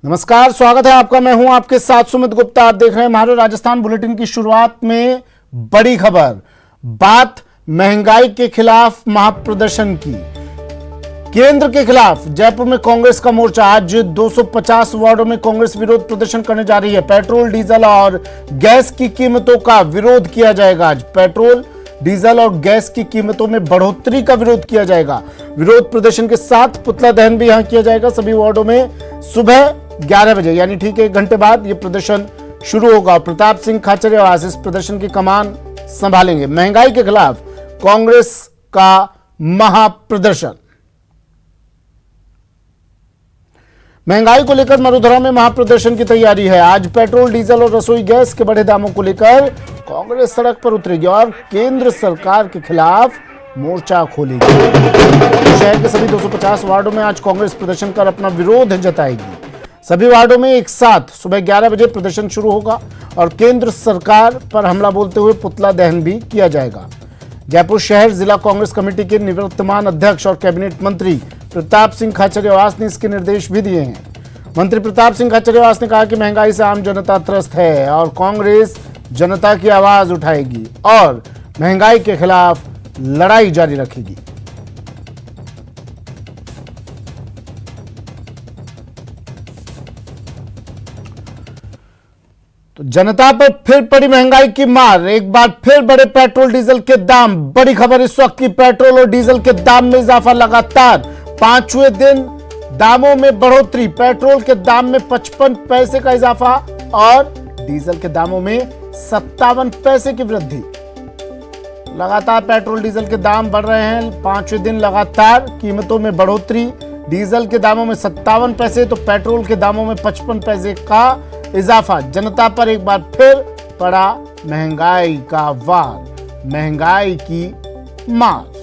नमस्कार, स्वागत है आपका। मैं हूं आपके साथ सुमित गुप्ता। आप देख रहे हैं महारो राजस्थान बुलेटिन की शुरुआत में बड़ी खबर, बात महंगाई के खिलाफ महाप्रदर्शन की। केंद्र के खिलाफ जयपुर में कांग्रेस का मोर्चा। आज 250 वार्डों में कांग्रेस विरोध प्रदर्शन करने जा रही है। पेट्रोल, डीजल और गैस की कीमतों का विरोध किया जाएगा। आज पेट्रोल, डीजल और गैस की कीमतों में बढ़ोतरी का विरोध किया जाएगा। विरोध प्रदर्शन के साथ पुतला दहन भी यहां किया जाएगा। सभी वार्डों में सुबह 11 बजे यानी ठीक 1 घंटे बाद यह प्रदर्शन शुरू होगा। प्रताप सिंह खाचरियावास इस प्रदर्शन की कमान संभालेंगे। महंगाई के खिलाफ कांग्रेस का महाप्रदर्शन। महंगाई को लेकर मरुधरा में महाप्रदर्शन की तैयारी है। आज पेट्रोल, डीजल और रसोई गैस के बढ़े दामों को लेकर कांग्रेस सड़क पर उतरेगी और केंद्र सरकार के खिलाफ मोर्चा खोलेगी। शहर के सभी 250 वार्डों में आज कांग्रेस प्रदर्शन कर अपना विरोध जताएगी। सभी वार्डों में एक साथ सुबह 11 बजे प्रदर्शन शुरू होगा और केंद्र सरकार पर हमला बोलते हुए पुतला दहन भी किया जाएगा। जयपुर शहर जिला कांग्रेस कमेटी के निवर्तमान अध्यक्ष और कैबिनेट मंत्री प्रताप सिंह खाचरियावास ने इसके निर्देश भी दिए हैं। मंत्री प्रताप सिंह खाचरियावास ने कहा कि महंगाई से आम जनता त्रस्त है और कांग्रेस जनता की आवाज उठाएगी और महंगाई के खिलाफ लड़ाई जारी रखेगी। तो जनता पर फिर पड़ी महंगाई की मार। एक बार फिर बढ़े पेट्रोल डीजल के दाम। बड़ी खबर इस वक्त की, पेट्रोल और डीजल के दाम में इजाफा लगातार 5वें दिन दामों में बढ़ोतरी। पेट्रोल के दाम में 55 पैसे का इजाफा और डीजल के दामों में 57 पैसे की वृद्धि। लगातार पेट्रोल डीजल के दाम बढ़ रहे हैं। 5वें दिन लगातार कीमतों में बढ़ोतरी। डीजल के दामों में 57 पैसे तो पेट्रोल के दामों में 55 पैसे का इजाफा। जनता पर एक बार फिर पड़ा महंगाई का वार, महंगाई की मार।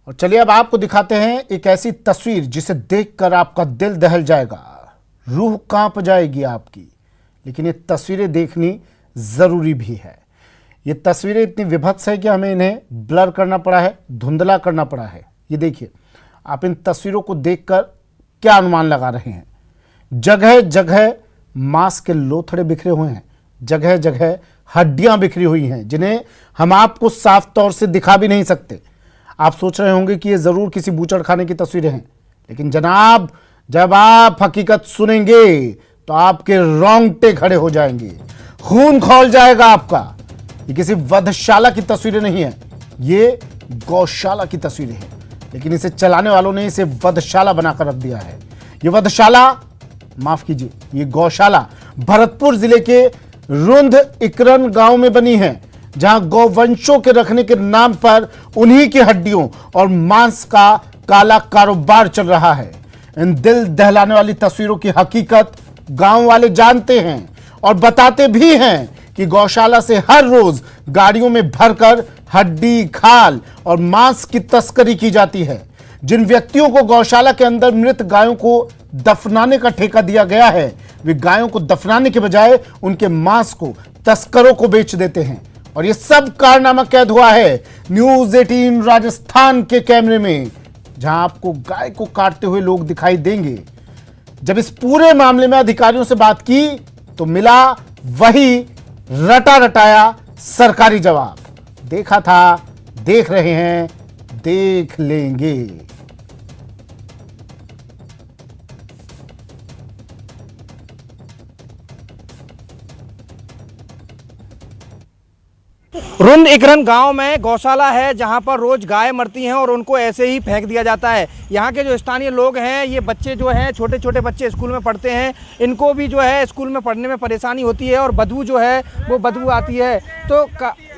और चलिए अब आपको दिखाते हैं एक ऐसी तस्वीर जिसे देखकर आपका दिल दहल जाएगा, रूह कांप जाएगी आपकी। लेकिन ये तस्वीरें देखनी जरूरी भी है। ये तस्वीरें इतनी विभत्स है कि हमें इन्हें ब्लर करना पड़ा है, धुंधला करना पड़ा है। ये देखिए, आप इन तस्वीरों को देखकर क्या अनुमान लगा रहे हैं। जगह जगह मांस के लोथड़े बिखरे हुए हैं, जगह जगह हड्डियां बिखरी हुई हैं जिन्हें हम आपको साफ तौर से दिखा भी नहीं सकते। आप सोच रहे होंगे कि ये जरूर किसी बूचड़खाने की तस्वीरें हैं, लेकिन जनाब जब आप हकीकत सुनेंगे तो आपके रोंगटे खड़े हो जाएंगे, खून खौल जाएगा आपका। ये किसी वधशाला की तस्वीरें नहीं है, ये गौशाला की तस्वीरें हैं। लेकिन इसे चलाने वालों ने इसे वधशाला बनाकर रख दिया है। ये वधशाला, माफ कीजिए, ये गौशाला भरतपुर जिले के रुंध इकरन गांव में बनी है, जहां गौवंशों के रखने के नाम पर उन्हीं की हड्डियों और मांस का काला कारोबार चल रहा है। इन दिल दहलाने वाली तस्वीरों की हकीकत गांव वाले जानते हैं और बताते भी हैं कि गौशाला से हर रोज गाड़ियों में भरकर हड्डी, खाल और मांस की तस्करी की जाती है। जिन व्यक्तियों को गौशाला के अंदर मृत गायों को दफनाने का ठेका दिया गया है, वे गायों को दफनाने के बजाय उनके मांस को तस्करों को बेच देते हैं। और यह सब कारनामा कैद हुआ है न्यूज 18 राजस्थान के कैमरे में, जहां आपको गाय को काटते हुए लोग दिखाई देंगे। जब इस पूरे मामले में अधिकारियों से बात की तो मिला वही रटा रटाया सरकारी जवाब। देखा था, देख रहे हैं, देख लेंगे। रुंध इकरन गांव में गौशाला है, जहां पर रोज गाय मरती हैं और उनको ऐसे ही फेंक दिया जाता है। यहाँ के जो स्थानीय लोग हैं, ये बच्चे जो हैं, छोटे छोटे बच्चे स्कूल में पढ़ते हैं, इनको भी जो है स्कूल में पढ़ने में परेशानी होती है और बदबू जो है वो बदबू आती है। तो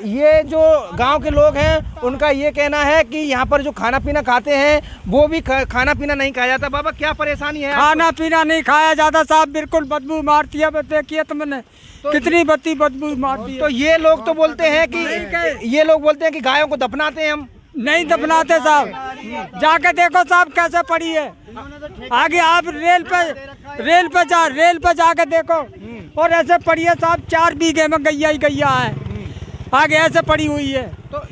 ये जो गांव के लोग हैं उनका ये कहना है कि यहाँ पर जो खाना पीना खाते हैं वो भी खाना पीना नहीं खाया जाता। बाबा, क्या परेशानी है? खाना पीना नहीं खाया जाता साहब, बिल्कुल बदबू मारती है। देखिए तुमने कितनी बत्ती बदबू मारती है। तो ये लोग तो बोलते हैं कि गायों को दफनाते हैं हम। नहीं दफनाते साहब, जाके देखो साहब कैसे पड़ी है। आगे आप रेल पे जाके देखो, और ऐसे पड़ी है साहब, 4 बीघे में गैया ही गैया है, आगे ऐसे पड़ी हुई है। तो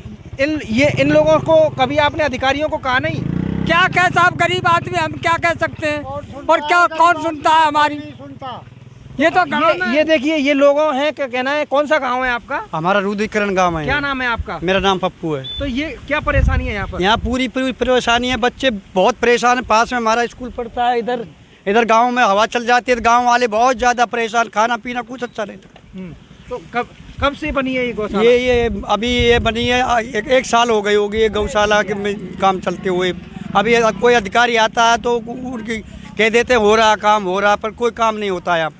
इन लोगों को कभी आपने अधिकारियों को कहा नहीं? क्या कह साहब, गरीब आदमी हम क्या कह सकते हैं, और क्या कौन सुनता है हमारी। ये तो गाँव में ये देखिए, ये लोगों हैं, क्या कहना है, कौन सा गांव है आपका? हमारा रुद्रीकरण गांव है। क्या नाम है आपका? मेरा नाम पप्पू है। तो ये क्या परेशानी है यहाँ पर? यहाँ पूरी परेशानी है, बच्चे बहुत परेशान है। पास में हमारा स्कूल पड़ता है, इधर गांव में हवा चल जाती है तो गांव वाले बहुत ज़्यादा परेशान, खाना पीना कुछ अच्छा नहीं था। तो कब से बनी है ये गौशाला? ये अभी ये बनी है, एक साल हो गई होगी ये गौशाला के में काम चलते हुए। अभी कोई अधिकारी आता है तो उनकी कह देते हो रहा काम, हो रहा, पर कोई काम नहीं होता है यहाँ।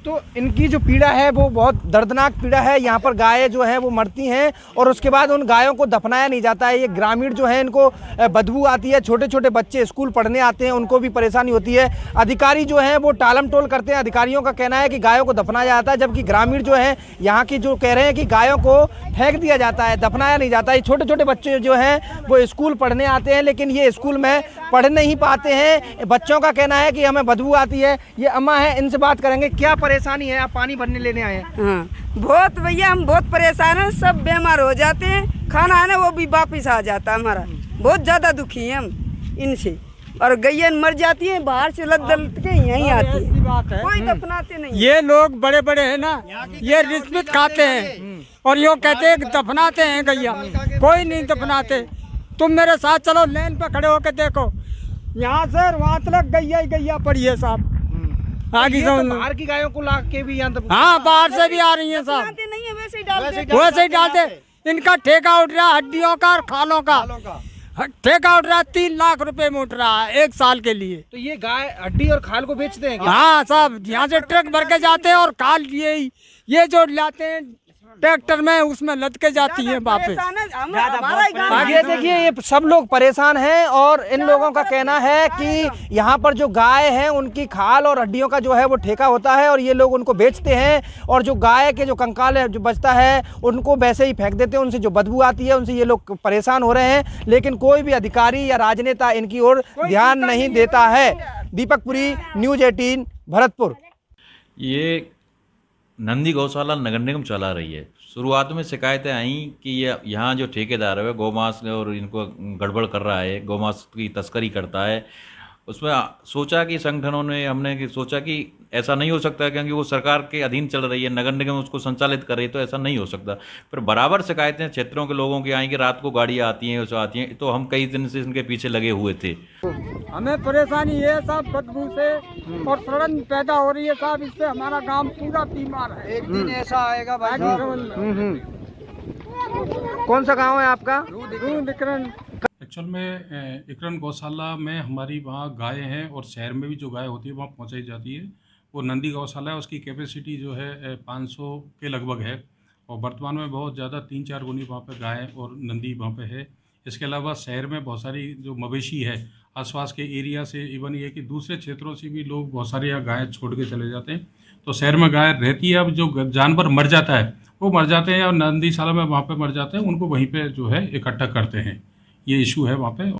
तो इनकी जो पीड़ा है वो बहुत दर्दनाक पीड़ा है। यहाँ पर गायें जो हैं वो मरती हैं और उसके बाद उन गायों को दफनाया नहीं जाता है। ये ग्रामीण जो है, इनको बदबू आती है, छोटे छोटे बच्चे स्कूल पढ़ने आते हैं, उनको भी परेशानी होती है। अधिकारी जो हैं वो टालम टोल करते हैं। अधिकारियों का कहना है कि गायों को दफनाया जाता है, जबकि ग्रामीण जो हैं यहाँ की जो कह रहे हैं कि गायों को फेंक दिया जाता है, दफनाया नहीं जाता है। छोटे छोटे बच्चे जो हैं वो स्कूल पढ़ने आते हैं, लेकिन ये स्कूल में पढ़ नहीं पाते हैं। बच्चों का कहना है कि हमें बदबू आती है। ये अम्मा है, इनसे बात करेंगे, क्या परेशानी है? आप पानी भरने लेने आए हैं? हाँ, बहुत भैया, हम बहुत परेशान हैं, सब बीमार हो जाते हैं, खाना है ना वो भी वापिस आ जाता है हमारा। बहुत ज़्यादा दुखी हैं हम इनसे, और गैया मर जाती है, बाहर से लद के यहीं आती है, कोई दफनाते नहीं। ये लोग बड़े बड़े हैं ना, ये रिश्वत खाते हैं और यो कहते हैं कि दफनाते हैं गैया, कोई नहीं दफनाते। तुम मेरे साथ चलो, लाइन पे खड़े होकर देखो, यहाँ से वहाँ तक गैया ही गैया पड़ी है साहब। आगे तो बाहर की गायों को ला के भी यहाँ हाँ, बाहर से भी आ रही है साहब, नहीं है वैसे ही डालते, वैसे ही डालते। इनका ठेका उठ रहा है हड्डियों का और खालों का, ठेका उठ रहा है 3 लाख रुपए में उठ रहा है 1 साल के लिए। तो ये गाय हड्डी और खाल को बेचते हैं क्या? हाँ साहब, यहाँ से ट्रक भर के जाते हैं और खाल ये जो लाते हैं ट्रैक्टर में, उसमें लद के जाती है वापस। आगे देखिए, ये सब लोग परेशान हैं और इन लोगों का कहना है कि यहाँ पर जो गाय हैं उनकी खाल और हड्डियों का जो है वो ठेका होता है और ये लोग उनको बेचते हैं, और जो गाय के जो कंकाल है जो बचता है उनको वैसे ही फेंक देते हैं। उनसे जो बदबू आती है उनसे ये लोग परेशान हो रहे हैं, लेकिन कोई भी अधिकारी या राजनेता इनकी ओर ध्यान नहीं देता है। दीपक पुरी, न्यूज़ 18, भरतपुर। ये नंदी गौशाला नगर निगम चला रही है। शुरुआत में शिकायतें आई कि ये यहाँ जो ठेकेदार है गौमांस और इनको गड़बड़ कर रहा है, गौमांस की तस्करी करता है। उसमें सोचा कि संगठनों ने, हमने सोचा कि ऐसा नहीं हो सकता क्योंकि वो सरकार के अधीन चल रही है, नगर निगम उसको संचालित कर रही है, तो ऐसा नहीं हो सकता। फिर बराबर शिकायतें क्षेत्रों के लोगों की आई कि रात को गाड़ियाँ आती हैं, उसको आती हैं, तो हम कई दिन से इनके पीछे लगे हुए थे। हमें परेशानी ये सब बदबू से और सड़न पैदा हो रही है साहब, इससे हमारा गांव पूरा बीमार है। एक दिन ऐसा आएगा भाई। कौन सा गाँव है आपका? रुद्रीकरण। एक्चुअल में इकरण गौशाला में हमारी वहाँ गाय हैं और शहर में भी जो गाय होती है वहाँ पहुँचाई जाती है। वो नंदी गौशाला है, उसकी कैपेसिटी जो है 500 के लगभग है, और वर्तमान में बहुत ज़्यादा 3-4 गुनी वहाँ पे गाय और नंदी वहाँ पे है। इसके अलावा शहर में बहुत सारी जो मवेशी है आसपास के एरिया से, इवन ये कि दूसरे क्षेत्रों से भी लोग बहुत सारे यहाँ गाय छोड़ के चले जाते हैं, तो शहर में गाय रहती है। अब जो जानवर मर जाता है वो मर जाते हैं और नंदीशाला में वहाँ पे मर जाते हैं, उनको वहीं पे जो है इकट्ठा करते हैं। ये इशू है वहाँ पे।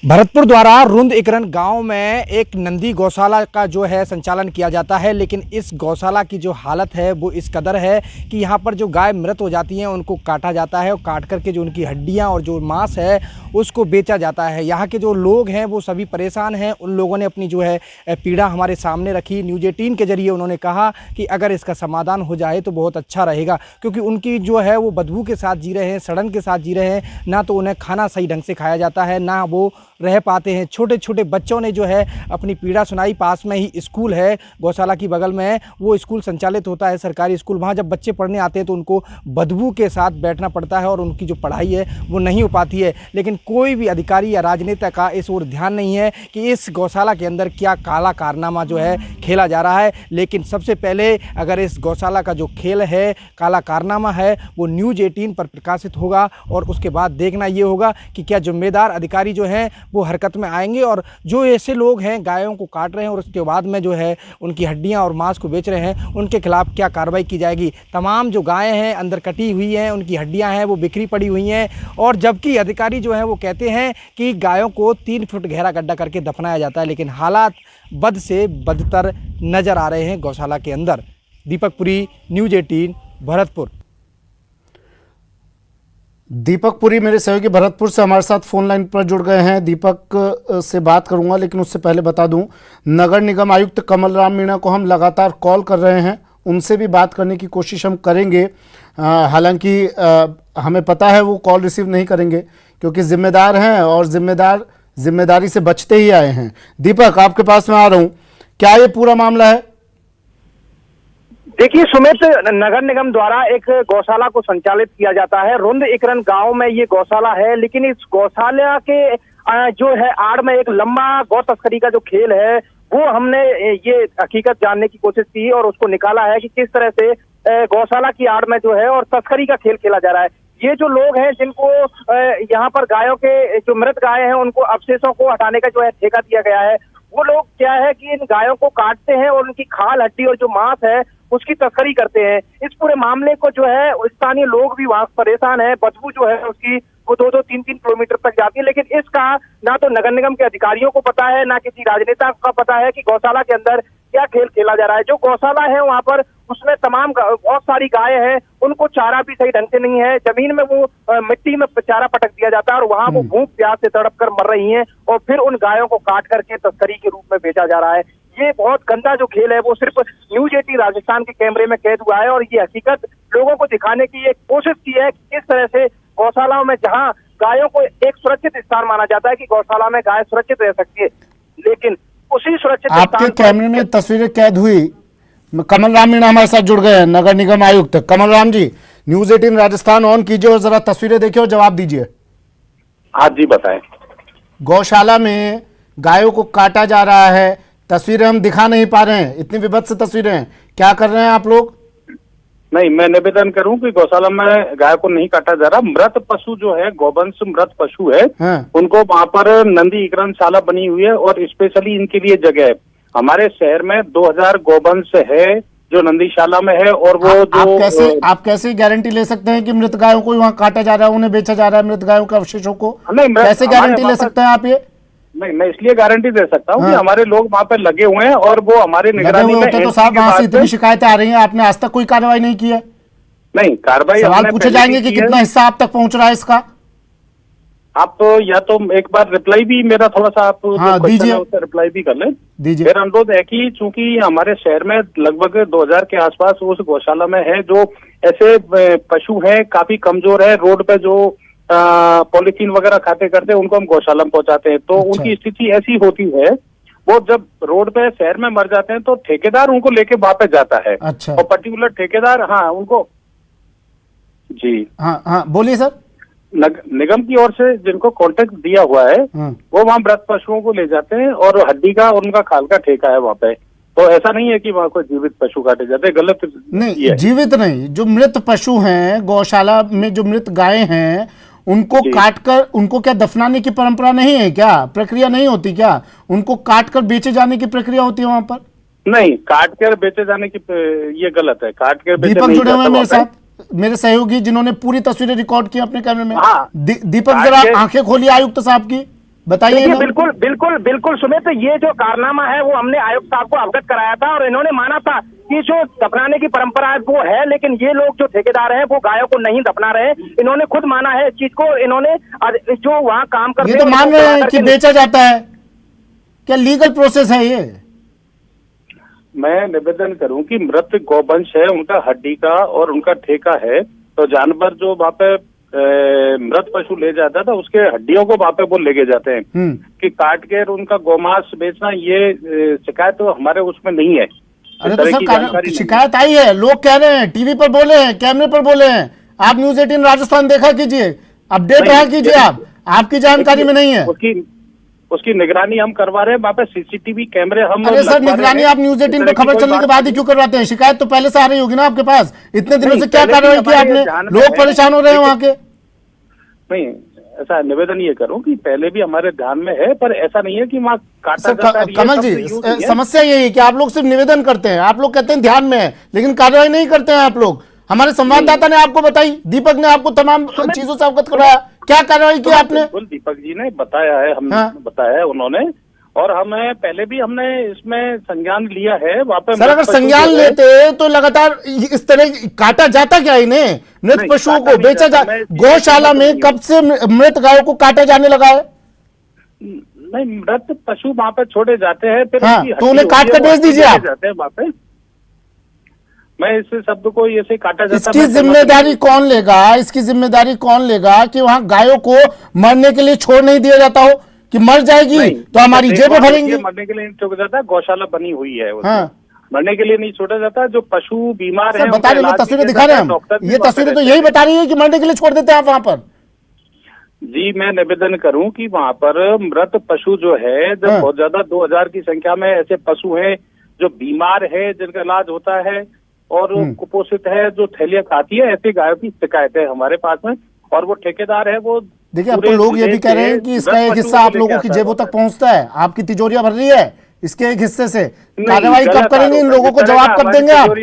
भरतपुर द्वारा रुद्रीकरण गांव में एक नंदी गौशाला का जो है संचालन किया जाता है, लेकिन इस गौशाला की जो हालत है वो इस कदर है कि यहाँ पर जो गाय मृत हो जाती हैं उनको काटा जाता है और काट करके जो उनकी हड्डियाँ और जो मांस है उसको बेचा जाता है। यहाँ के जो लोग हैं वो सभी परेशान हैं। उन लोगों ने अपनी जो है पीड़ा हमारे सामने रखी। न्यूज़ 18 के जरिए उन्होंने कहा कि अगर इसका समाधान हो जाए तो बहुत अच्छा रहेगा, क्योंकि उनकी जो है वो बदबू के साथ जी रहे हैं, सड़न के साथ जी रहे हैं। ना तो उन्हें खाना सही ढंग से खाया जाता है, ना वो रह पाते हैं। छोटे छोटे बच्चों ने जो है अपनी पीड़ा सुनाई। पास में ही स्कूल है, गौशाला की बगल में वो स्कूल संचालित होता है, सरकारी स्कूल। वहाँ जब बच्चे पढ़ने आते हैं तो उनको बदबू के साथ बैठना पड़ता है और उनकी जो पढ़ाई है वो नहीं हो पाती है। लेकिन कोई भी अधिकारी या राजनेता का इस ओर ध्यान नहीं है कि इस गौशाला के अंदर क्या काला कारनामा जो है खेला जा रहा है। लेकिन सबसे पहले अगर इस गौशाला का जो खेल है, काला कारनामा है, वो न्यूज़ 18 पर प्रकाशित होगा और उसके बाद देखना ये होगा कि क्या जिम्मेदार अधिकारी जो हैं वो हरकत में आएंगे और जो ऐसे लोग हैं गायों को काट रहे हैं और उसके बाद में जो है उनकी हड्डियां और मांस को बेच रहे हैं उनके खिलाफ क्या कार्रवाई की जाएगी। तमाम जो गायें हैं अंदर कटी हुई हैं, उनकी हड्डियां हैं वो बिखरी पड़ी हुई हैं और जबकि अधिकारी जो है वो कहते हैं कि गायों को 3 फुट गहरा गड्ढा करके दफनाया जाता है, लेकिन हालात बद से बदतर नज़र आ रहे हैं गौशाला के अंदर। दीपक पुरी, न्यूज़ 18, भरतपुर। दीपक पुरी मेरे सहयोगी भरतपुर से हमारे साथ फोन लाइन पर जुड़ गए हैं। दीपक से बात करूंगा, लेकिन उससे पहले बता दूं, नगर निगम आयुक्त कमल राम मीणा को हम लगातार कॉल कर रहे हैं, उनसे भी बात करने की कोशिश हम करेंगे। हालांकि हमें पता है वो कॉल रिसीव नहीं करेंगे क्योंकि जिम्मेदार हैं और जिम्मेदारी से बचते ही आए हैं। दीपक, आपके पास मैं आ रहा हूं, क्या ये पूरा मामला है? देखिए सुमित, नगर निगम द्वारा एक गौशाला को संचालित किया जाता है। रुंद इकरन गांव में ये गौशाला है, लेकिन इस गौशाला के जो है आड़ में एक लंबा गौ तस्करी का जो खेल है वो हमने ये हकीकत जानने की कोशिश की और उसको निकाला है कि किस तरह से गौशाला की आड़ में जो है और तस्करी का खेल खेला जा रहा है। ये जो लोग हैं जिनको यहाँ पर गायों के जो मृत गाय हैं उनको अवशेषों को हटाने का जो है ठेका दिया गया है, वो लोग क्या है कि इन गायों को काटते हैं और उनकी खाल, हड्डी और जो मांस है उसकी तस्करी करते हैं। इस पूरे मामले को जो है स्थानीय लोग भी वहां परेशान है। बदबू जो है उसकी वो 2-3 किलोमीटर तक जाती है, लेकिन इसका ना तो नगर निगम के अधिकारियों को पता है ना किसी राजनेता का पता है कि गौशाला के अंदर क्या खेल खेला जा रहा है। जो गौशाला है वहां पर उसमें तमाम बहुत सारी गाय हैं, उनको चारा भी सही ढंग से नहीं है। जमीन में वो मिट्टी में चारा पटक दिया जाता है और वहां वो भूख प्यास से तड़प कर मर रही हैं और फिर उन गायों को काट करके तस्करी के रूप में बेचा जा रहा है। ये बहुत गंदा जो खेल है वो सिर्फ न्यूज़ 18 राजस्थान के कैमरे में कैद हुआ है और ये हकीकत लोगों को दिखाने की एक कोशिश की है कि किस तरह से गौशालाओं में जहां गायों को एक सुरक्षित स्थान माना जाता है कि गौशाला में गाय सुरक्षित रह सकती है, लेकिन उसी सुरक्षित आपके कैमरे में तस्वीरें कैद हुई। कमल राम मीणा हमारे साथ जुड़ गए हैं, नगर निगम आयुक्त। कमल राम जी, न्यूज़ 18 राजस्थान ऑन कीजिए और जरा तस्वीरें देखिए और जवाब दीजिए। हाँ जी, बताएं। गौशाला में गायों को काटा जा रहा है, तस्वीरें हम दिखा नहीं पा रहे हैं, इतनी विभत्स तस्वीरें हैं, क्या कर रहे हैं आप लोग? नहीं, मैं निवेदन करूं कि गौशाला में गाय को नहीं काटा जा रहा। मृत पशु जो है, गौवंश मृत पशु है, उनको वहां पर नंदी इकरणशाला बनी हुई है और स्पेशली इनके लिए जगह है। हमारे शहर में 2000 गौवंश है जो नंदीशाला में है और वो आप कैसे गारंटी ले सकते हैं कि मृत गायों को वहाँ काटा जा रहा है, उन्हें बेचा जा रहा है, मृत गायों के अवशेषों को? कैसे गारंटी ले सकते हैं आप ये? नहीं, मैं इसलिए गारंटी दे सकता हूँ कि हमारे लोग वहाँ पे लगे हुए हैं और वो हमारे निगरानी में। तो साहब वहाँ से इतनी शिकायतें आ रही हैं, आपने आज तक कोई कार्रवाई नहीं की है? नहीं, कार्रवाई सवाल पूछे जाएंगे कि कितना हिस्सा आप तक पहुँच रहा है इसका? आप या तो एक बार रिप्लाई भी मेरा थोड़ा सा आप दीजिए, उससे रिप्लाई भी कर लें। दीजिए। मेरा अनुरोध है कि चूंकि हमारे शहर में लगभग 2000 के आसपास उस गौशाला में है जो ऐसे पशु हैं काफी कमजोर है, रोड पे जो पॉलिथीन वगैरह खाते करते हैं उनको हम गौशाला में पहुंचाते हैं, तो उनकी स्थिति ऐसी होती है वो जब रोड पे शहर में मर जाते हैं तो ठेकेदार उनको लेके वापस जाता है। अच्छा। और पर्टिकुलर ठेकेदार उनको जी हाँ बोलिए सर। निगम की ओर से जिनको कॉन्ट्रैक्ट दिया हुआ है वो वहाँ मृत पशुओं को ले जाते हैं और हड्डी का और उनका खाल का ठेका है वहाँ पे। तो ऐसा नहीं है कि वहाँ कोई जीवित पशु काटे जाते हैं, गलत नहीं। जीवित नहीं, जो मृत पशु हैं गौशाला में, जो मृत गाय हैं उनको काटकर उनको क्या दफनाने की परंपरा नहीं है क्या? प्रक्रिया नहीं होती क्या? उनको काटकर बेचे जाने की प्रक्रिया होती है वहाँ पर? नहीं, काट कर बेचे जाने की ये गलत है। काट कर दीपक जुड़े हुए मेरे साथ, मेरे सहयोगी जिन्होंने पूरी तस्वीरें रिकॉर्ड की अपने कैमरे में। दीपक जरा आंखें खोलिए आयुक्त साहब की, बताइए। बिल्कुल बिल्कुल बिल्कुल सुमित, ये जो कारनामा है वो हमने आयुक्त साहब को अवगत कराया था और इन्होंने माना था कि जो दफनाने की परंपरा वो है, लेकिन ये लोग जो ठेकेदार हैं वो गायों को नहीं दफना रहे। इन्होंने खुद माना है इस चीज को। इन्होंने जो वहाँ काम करते हैं तो मान रहे हैं कि बेचा जाता है, क्या लीगल प्रोसेस है ये? मैं निवेदन करूं कि मृत गौवंश है, उनका हड्डी का और उनका ठेका है, तो जानवर जो वहाँ पे मृत पशु ले जाता था उसके हड्डियों को वहाँ पे वो लेके जाते हैं कि काट के उनका गोमांस बेचना, ये शिकायत तो हमारे उसमें नहीं है। अरे तो सर शिकायत आई है, लोग कह रहे हैं, टीवी पर बोले हैं, कैमरे पर बोले हैं। आप न्यूज़ 18 राजस्थान देखा कीजिए, अपडेट रहा कीजिए। आप आपकी जानकारी में नहीं है। उसकी निगरानी हम करवा रहे हैं, वहाँ पे सीसीटीवी कैमरे हम। अरे सर, निगरानी आप न्यूज़ 18 पे खबर चलने के बाद ही क्यों करवाते हैं? शिकायत तो पहले से आ रही होगी ना आपके पास। इतने दिनों से क्या कार्रवाई की आपने? लोग परेशान हो रहे हैं वहाँ के। नहीं, ऐसा निवेदन ये करूं कि पहले भी हमारे ध्यान में है, पर ऐसा नहीं है कि वहाँ काटा सर, जाता है। ये कमल शब्द जी, यूज नहीं है। समस्या यही है कि आप लोग सिर्फ निवेदन करते हैं, आप लोग कहते हैं ध्यान में है, लेकिन कार्रवाई नहीं करते हैं आप लोग। हमारे संवाददाता ने आपको बताई, दीपक ने आपको तमाम चीजों से अवगत कराया, क्या कार्रवाई की आपने? बिल्कुल दीपक जी ने बताया है, हमने बताया है उन्होंने, और हमें पहले भी हमने इसमें संज्ञान लिया है। वहाँ पे सर, अगर संज्ञान लेते तो लगातार इस तरह काटा जाता क्या इन्हें? मृत पशुओं को बेचा जा, गौशाला में कब से मृत गायों को काटा जाने लगा है? नहीं, मृत पशु वहाँ पे छोड़े जाते हैं, फिर हाँ, उनकी तो उन्हें हड्डी काट कर होती है, बेच दीजिए वो आप। जाते हैं वहाँ पे। मैं इस शब्द को ऐसे काटा जाता, इसकी जिम्मेदारी कौन लेगा? इसकी जिम्मेदारी कौन लेगा कि वहां गायों को मरने के लिए छोड़ नहीं दिया जाता हो कि मर जाएगी तो हमारी जेबें भरेंगी? मरने के लिए नहीं छोड़ा जाता, गौशाला बनी हुई है उसमें। हाँ। मरने के लिए नहीं छोड़ा जाता। जो पशु बीमार सर, है, बता रहे हैं, तस्वीरें दिखा रहे हैं हम, ये तस्वीरें तो यही बता रही है कि मरने के लिए छोड़ देते हैं आप वहां पर। जी, मैं निवेदन करूं कि वहाँ पर मृत पशु जो है, जब बहुत ज्यादा 2000 की संख्या में ऐसे पशु हैं जो बीमार है, जिनका इलाज होता है और कुपोषित है, जो थैलियां खाती है, ऐसी गायों की शिकायत है हमारे पास में। और वो ठेकेदार है, वो देखिए, अब तो लोग ये भी कह रहे हैं कि इसका एक हिस्सा आप लोगों की जेबों तक पहुंचता है, आपकी तिजोरियां भर रही है इसके एक हिस्से से। कार्रवाई कब करेंगे? इन लोगों को जवाब कब देंगे आप?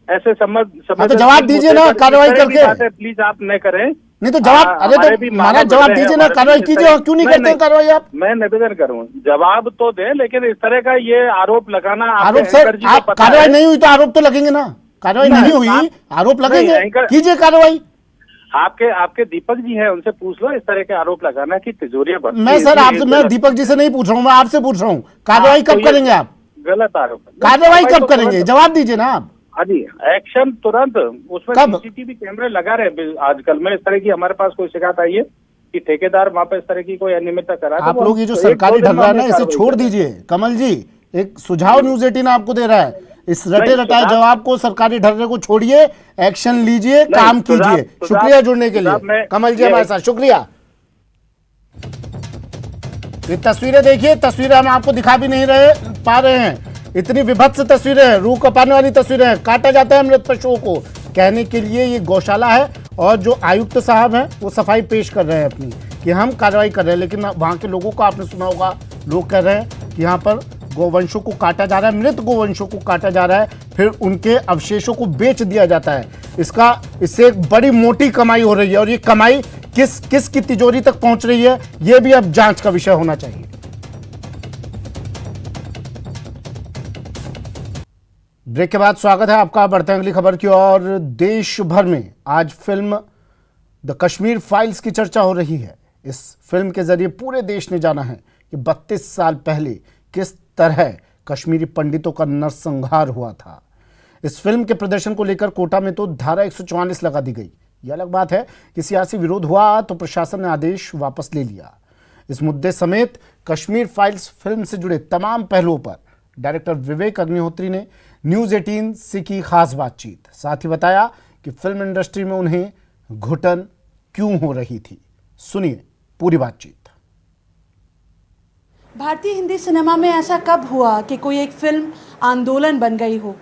ऐसे समझ तो जवाब दीजिए ना, कार्रवाई करके। प्लीज आप न करें। नहीं तो जवाब, अरे तो महाराज जवाब दीजिए ना, कार्रवाई कीजिए। और क्यों नहीं करते हैं कार्रवाई आप? मैं निवेदन करूं, जवाब तो दे, लेकिन इस तरह का ये आरोप लगाना, आरोप सर, आप कार्रवाई नहीं हुई तो आरोप तो लगेंगे ना, कार्रवाई नहीं हुई आरोप लगेंगे, कीजिए कार्रवाई। आपके दीपक जी हैं, उनसे पूछ लो इस तरह के आरोप लगाना कि तिजोरियां। मैं सर आपसे, मैं दीपक जी से नहीं पूछ रहा हूँ, मैं आपसे पूछ रहा हूँ, कार्रवाई कब करेंगे आप? गलत आरोप। कार्रवाई कब करेंगे? जवाब दीजिए ना आप। हाँ जी, एक्शन तुरंत। उसमें सीसीटीवी कैमरे लगा रहे आजकल में। इस तरह की हमारे पास कोई शिकायत आई है कि ठेकेदार वहाँ पे इस तरह की कोई अनियमितता करा है, आप लोग ये जो सरकारी ढर्रा है ना, इसे छोड़ दीजिए। कमल जी, एक सुझाव न्यूज़ 18 आपको दे रहा है, इस रटे रटाए जवाब को, सरकारी ढर्रे को छोड़िए, एक्शन लीजिए, काम कीजिए। शुक्रिया जुड़ने के लिए कमल जी, हमारे साथ शुक्रिया। ये तस्वीरें देखिए, तस्वीरें हम आपको दिखा भी नहीं पा रहे हैं, इतनी विभत्स तस्वीरें हैं, रूह कपाने वाली तस्वीरें हैं। काटा जाता है मृत पशुओं को। कहने के लिए ये गौशाला है और जो आयुक्त साहब हैं वो सफाई पेश कर रहे हैं अपनी कि हम कार्रवाई कर रहे हैं, लेकिन वहाँ के लोगों को आपने सुना होगा, लोग कह रहे हैं कि यहाँ पर गोवंशों को काटा जा रहा है, मृत गोवंशों को काटा जा रहा है, फिर उनके अवशेषों को बेच दिया जाता है। इससे एक बड़ी मोटी कमाई हो रही है और ये कमाई किस की तिजोरी तक पहुंच रही है, ये भी अब जांच का विषय होना चाहिए। ब्रेक के बाद स्वागत है आपका। बढ़ते हैं अगली खबर की ओर। देश भर में आज फिल्म द कश्मीर फाइल्स की चर्चा हो रही है। इस फिल्म के जरिए पूरे देश ने जाना है कि 32 साल पहले किस तरह कश्मीरी पंडितों का नरसंहार हुआ था। इस फिल्म के प्रदर्शन को लेकर कोटा में तो धारा 144 लगा दी गई। यह अलग बात है कि सियासी विरोध हुआ तो प्रशासन ने आदेश वापस ले लिया। इस मुद्दे समेत कश्मीर फाइल्स फिल्म से जुड़े तमाम पहलुओं पर डायरेक्टर विवेक अग्निहोत्री ने न्यूज़ 18 से की खास बातचीत। साथ ही बताया कि फिल्म इंडस्ट्री में उन्हें घुटन क्यों हो रही थी। सुनिए पूरी बातचीत। भारतीय हिंदी सिनेमा में ऐसा कब हुआ कि कोई एक फिल्म आंदोलन बन गई हो?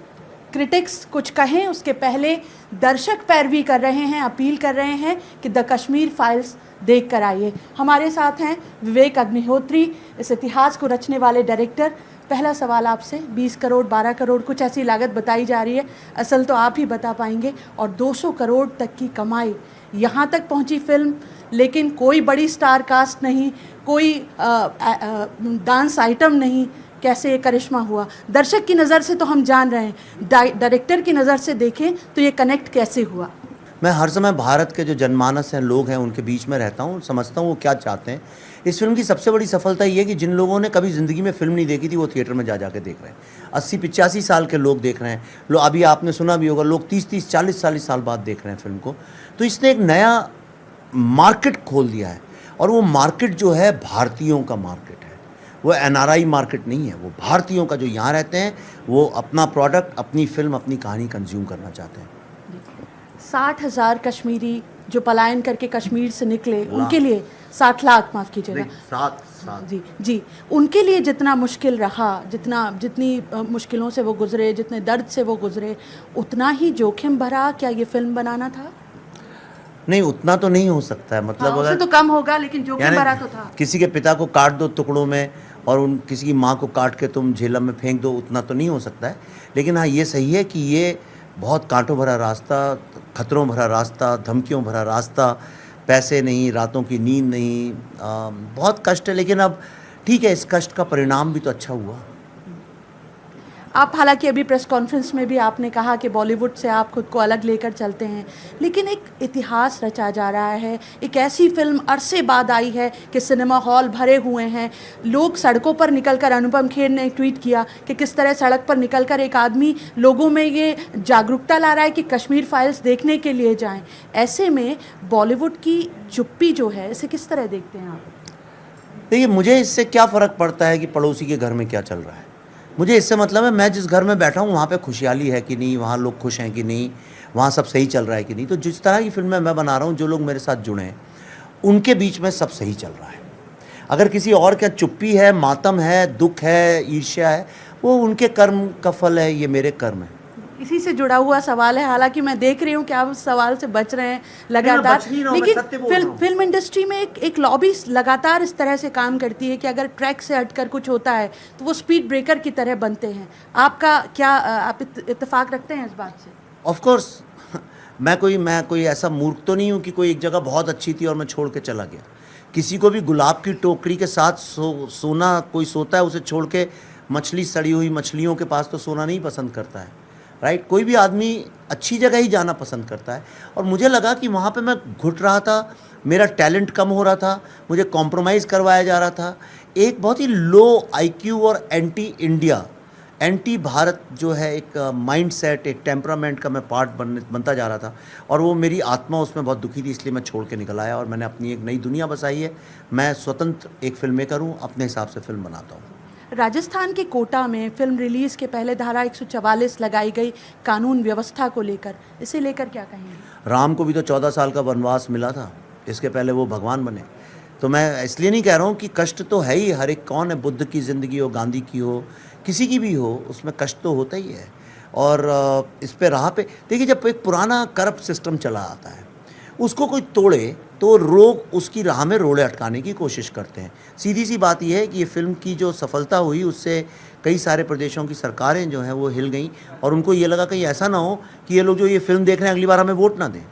क्रिटिक्स कुछ कहें उसके पहले दर्शक पैरवी कर रहे हैं, अपील कर रहे हैं कि द कश्मीर फाइल्स देख कर आइए। हमारे साथ हैं विवेक अग्निहोत्री, इस इतिहास को रचने वाले डायरेक्टर। पहला सवाल आपसे, 20 करोड़ 12 करोड़ कुछ ऐसी लागत बताई जा रही है, असल तो आप ही बता पाएंगे, और 200 करोड़ तक की कमाई, यहाँ तक पहुँची फिल्म, लेकिन कोई बड़ी स्टार कास्ट नहीं, कोई डांस आइटम नहीं। कैसे ये करिश्मा हुआ? दर्शक की नज़र से तो हम जान रहे हैं, डायरेक्टर की नज़र से देखें तो ये कनेक्ट कैसे हुआ? मैं हर समय भारत के जो जनमानस हैं, लोग हैं, उनके बीच में रहता हूँ, समझता हूँ वो क्या चाहते हैं। इस फिल्म की सबसे बड़ी सफलता ये है कि जिन लोगों ने कभी ज़िंदगी में फिल्म नहीं देखी थी वो थिएटर में जा के देख रहे हैं। 80-85 साल के लोग देख रहे हैं। अभी आपने सुना भी होगा, लोग 30-30 40-40 साल बाद देख रहे हैं फिल्म को। तो इसने एक नया मार्केट खोल दिया है, और वो मार्केट जो है भारतीयों का मार्केट है। वो NRI मार्केट नहीं है, वो भारतीयों का जो यहाँ रहते हैं, वो अपना प्रोडक्ट, अपनी फिल्म, अपनी कहानी कंज्यूम करना चाहते हैं। 60,000 कश्मीरी जो पलायन करके कश्मीर से निकले, उनके लिए 60 लाख, माफ़ कीजिएगा, 7 जी, उनके लिए जितना मुश्किल रहा, जितनी मुश्किलों से वो गुजरे, जितने दर्द से वो गुजरे, उतना ही जोखिम भरा क्या ये फिल्म बनाना था? नहीं, उतना तो नहीं हो सकता है, मतलब उससे तो कम होगा, लेकिन जोखिम यानी भरा तो था। किसी के पिता को काट दो टुकड़ों में और किसी की माँ को काट के तुम झेलम में फेंक दो, उतना तो नहीं हो सकता है। लेकिन हाँ, ये सही है कि ये बहुत कांटों भरा रास्ता, खतरों भरा रास्ता, धमकियों भरा रास्ता, पैसे नहीं, रातों की नींद नहीं, बहुत कष्ट है। लेकिन अब ठीक है, इस कष्ट का परिणाम भी तो अच्छा हुआ। आप हालांकि अभी प्रेस कॉन्फ्रेंस में भी आपने कहा कि बॉलीवुड से आप खुद को अलग लेकर चलते हैं, लेकिन एक इतिहास रचा जा रहा है। एक ऐसी फिल्म अरसे बाद आई है कि सिनेमा हॉल भरे हुए हैं, लोग सड़कों पर निकलकर, अनुपम खेर ने ट्वीट किया कि किस तरह सड़क पर निकलकर एक आदमी लोगों में ये जागरूकता ला रहा है कि कश्मीर फाइल्स देखने के लिए जाएं। ऐसे में बॉलीवुड की चुप्पी जो है, इसे किस तरह देखते हैं आप? देखिए, मुझे इससे क्या फ़र्क पड़ता है कि पड़ोसी के घर में क्या चल रहा है। मुझे इससे मतलब है, मैं जिस घर में बैठा हूँ वहाँ पे खुशहाली है कि नहीं, वहाँ लोग खुश हैं कि नहीं, वहाँ सब सही चल रहा है कि नहीं। तो जिस तरह की फिल्में मैं बना रहा हूँ, जो लोग मेरे साथ जुड़े हैं, उनके बीच में सब सही चल रहा है। अगर किसी और क्या चुप्पी है, मातम है, दुख है, ईर्ष्या है, वो उनके कर्म का फल है, ये मेरे कर्म है। इसी से जुड़ा हुआ सवाल है, हालांकि मैं देख रही हूँ कि आप उस सवाल से बच रहे हैं लगातार, लेकिन फिल्म इंडस्ट्री में एक लॉबी लगातार इस तरह से काम करती है कि अगर ट्रैक से हटकर कुछ होता है तो वो स्पीड ब्रेकर की तरह बनते हैं। आपका क्या, आप इत्तेफाक रखते हैं इस बात से? ऑफ कोर्स, मैं कोई ऐसा मूर्ख तो नहीं हूँ कि कोई एक जगह बहुत अच्छी थी और मैं छोड़ के चला गया। किसी को भी गुलाब की टोकरी के साथ सोना कोई सोता है, उसे छोड़ के मछली, सड़ी हुई मछलियों के पास तो सोना नहीं पसंद करता है, राइट। कोई भी आदमी अच्छी जगह ही जाना पसंद करता है। और मुझे लगा कि वहाँ पे मैं घुट रहा था, मेरा टैलेंट कम हो रहा था, मुझे कॉम्प्रोमाइज़ करवाया जा रहा था। एक बहुत ही लो आईक्यू और एंटी इंडिया, एंटी भारत जो है एक माइंड सेट, एक टेम्परामेंट का मैं पार्ट बनता जा रहा था। और वो मेरी आत्मा उसमें बहुत दुखी थी, इसलिए मैं छोड़ के निकल आया और मैंने अपनी एक नई दुनिया बसाई है। मैं स्वतंत्र एक फिल्म मेकर हूँ, अपने हिसाब से फिल्म बनाता हूँ। राजस्थान के कोटा में फिल्म रिलीज के पहले धारा 144 लगाई गई कानून व्यवस्था को लेकर, इसे लेकर क्या कहेंगे? राम को भी तो 14 साल का वनवास मिला था, इसके पहले वो भगवान बने। तो मैं इसलिए नहीं कह रहा हूँ कि कष्ट तो है ही, हर एक, कौन है, बुद्ध की ज़िंदगी हो, गांधी की हो, किसी की भी हो, उसमें कष्ट तो होता ही है। और इस पे राह पे देखिए, जब एक पुराना करप्ट सिस्टम चला आता है, उसको कोई तोड़े तो लोग उसकी राह में रोड़े अटकाने की कोशिश करते हैं। सीधी सी बात यह है कि ये फिल्म की जो सफलता हुई, उससे कई सारे प्रदेशों की सरकारें जो हैं वो हिल गई और उनको ये लगा कहीं ऐसा ना हो कि ये लोग जो ये फिल्म देख रहे हैं अगली बार हमें वोट ना दें।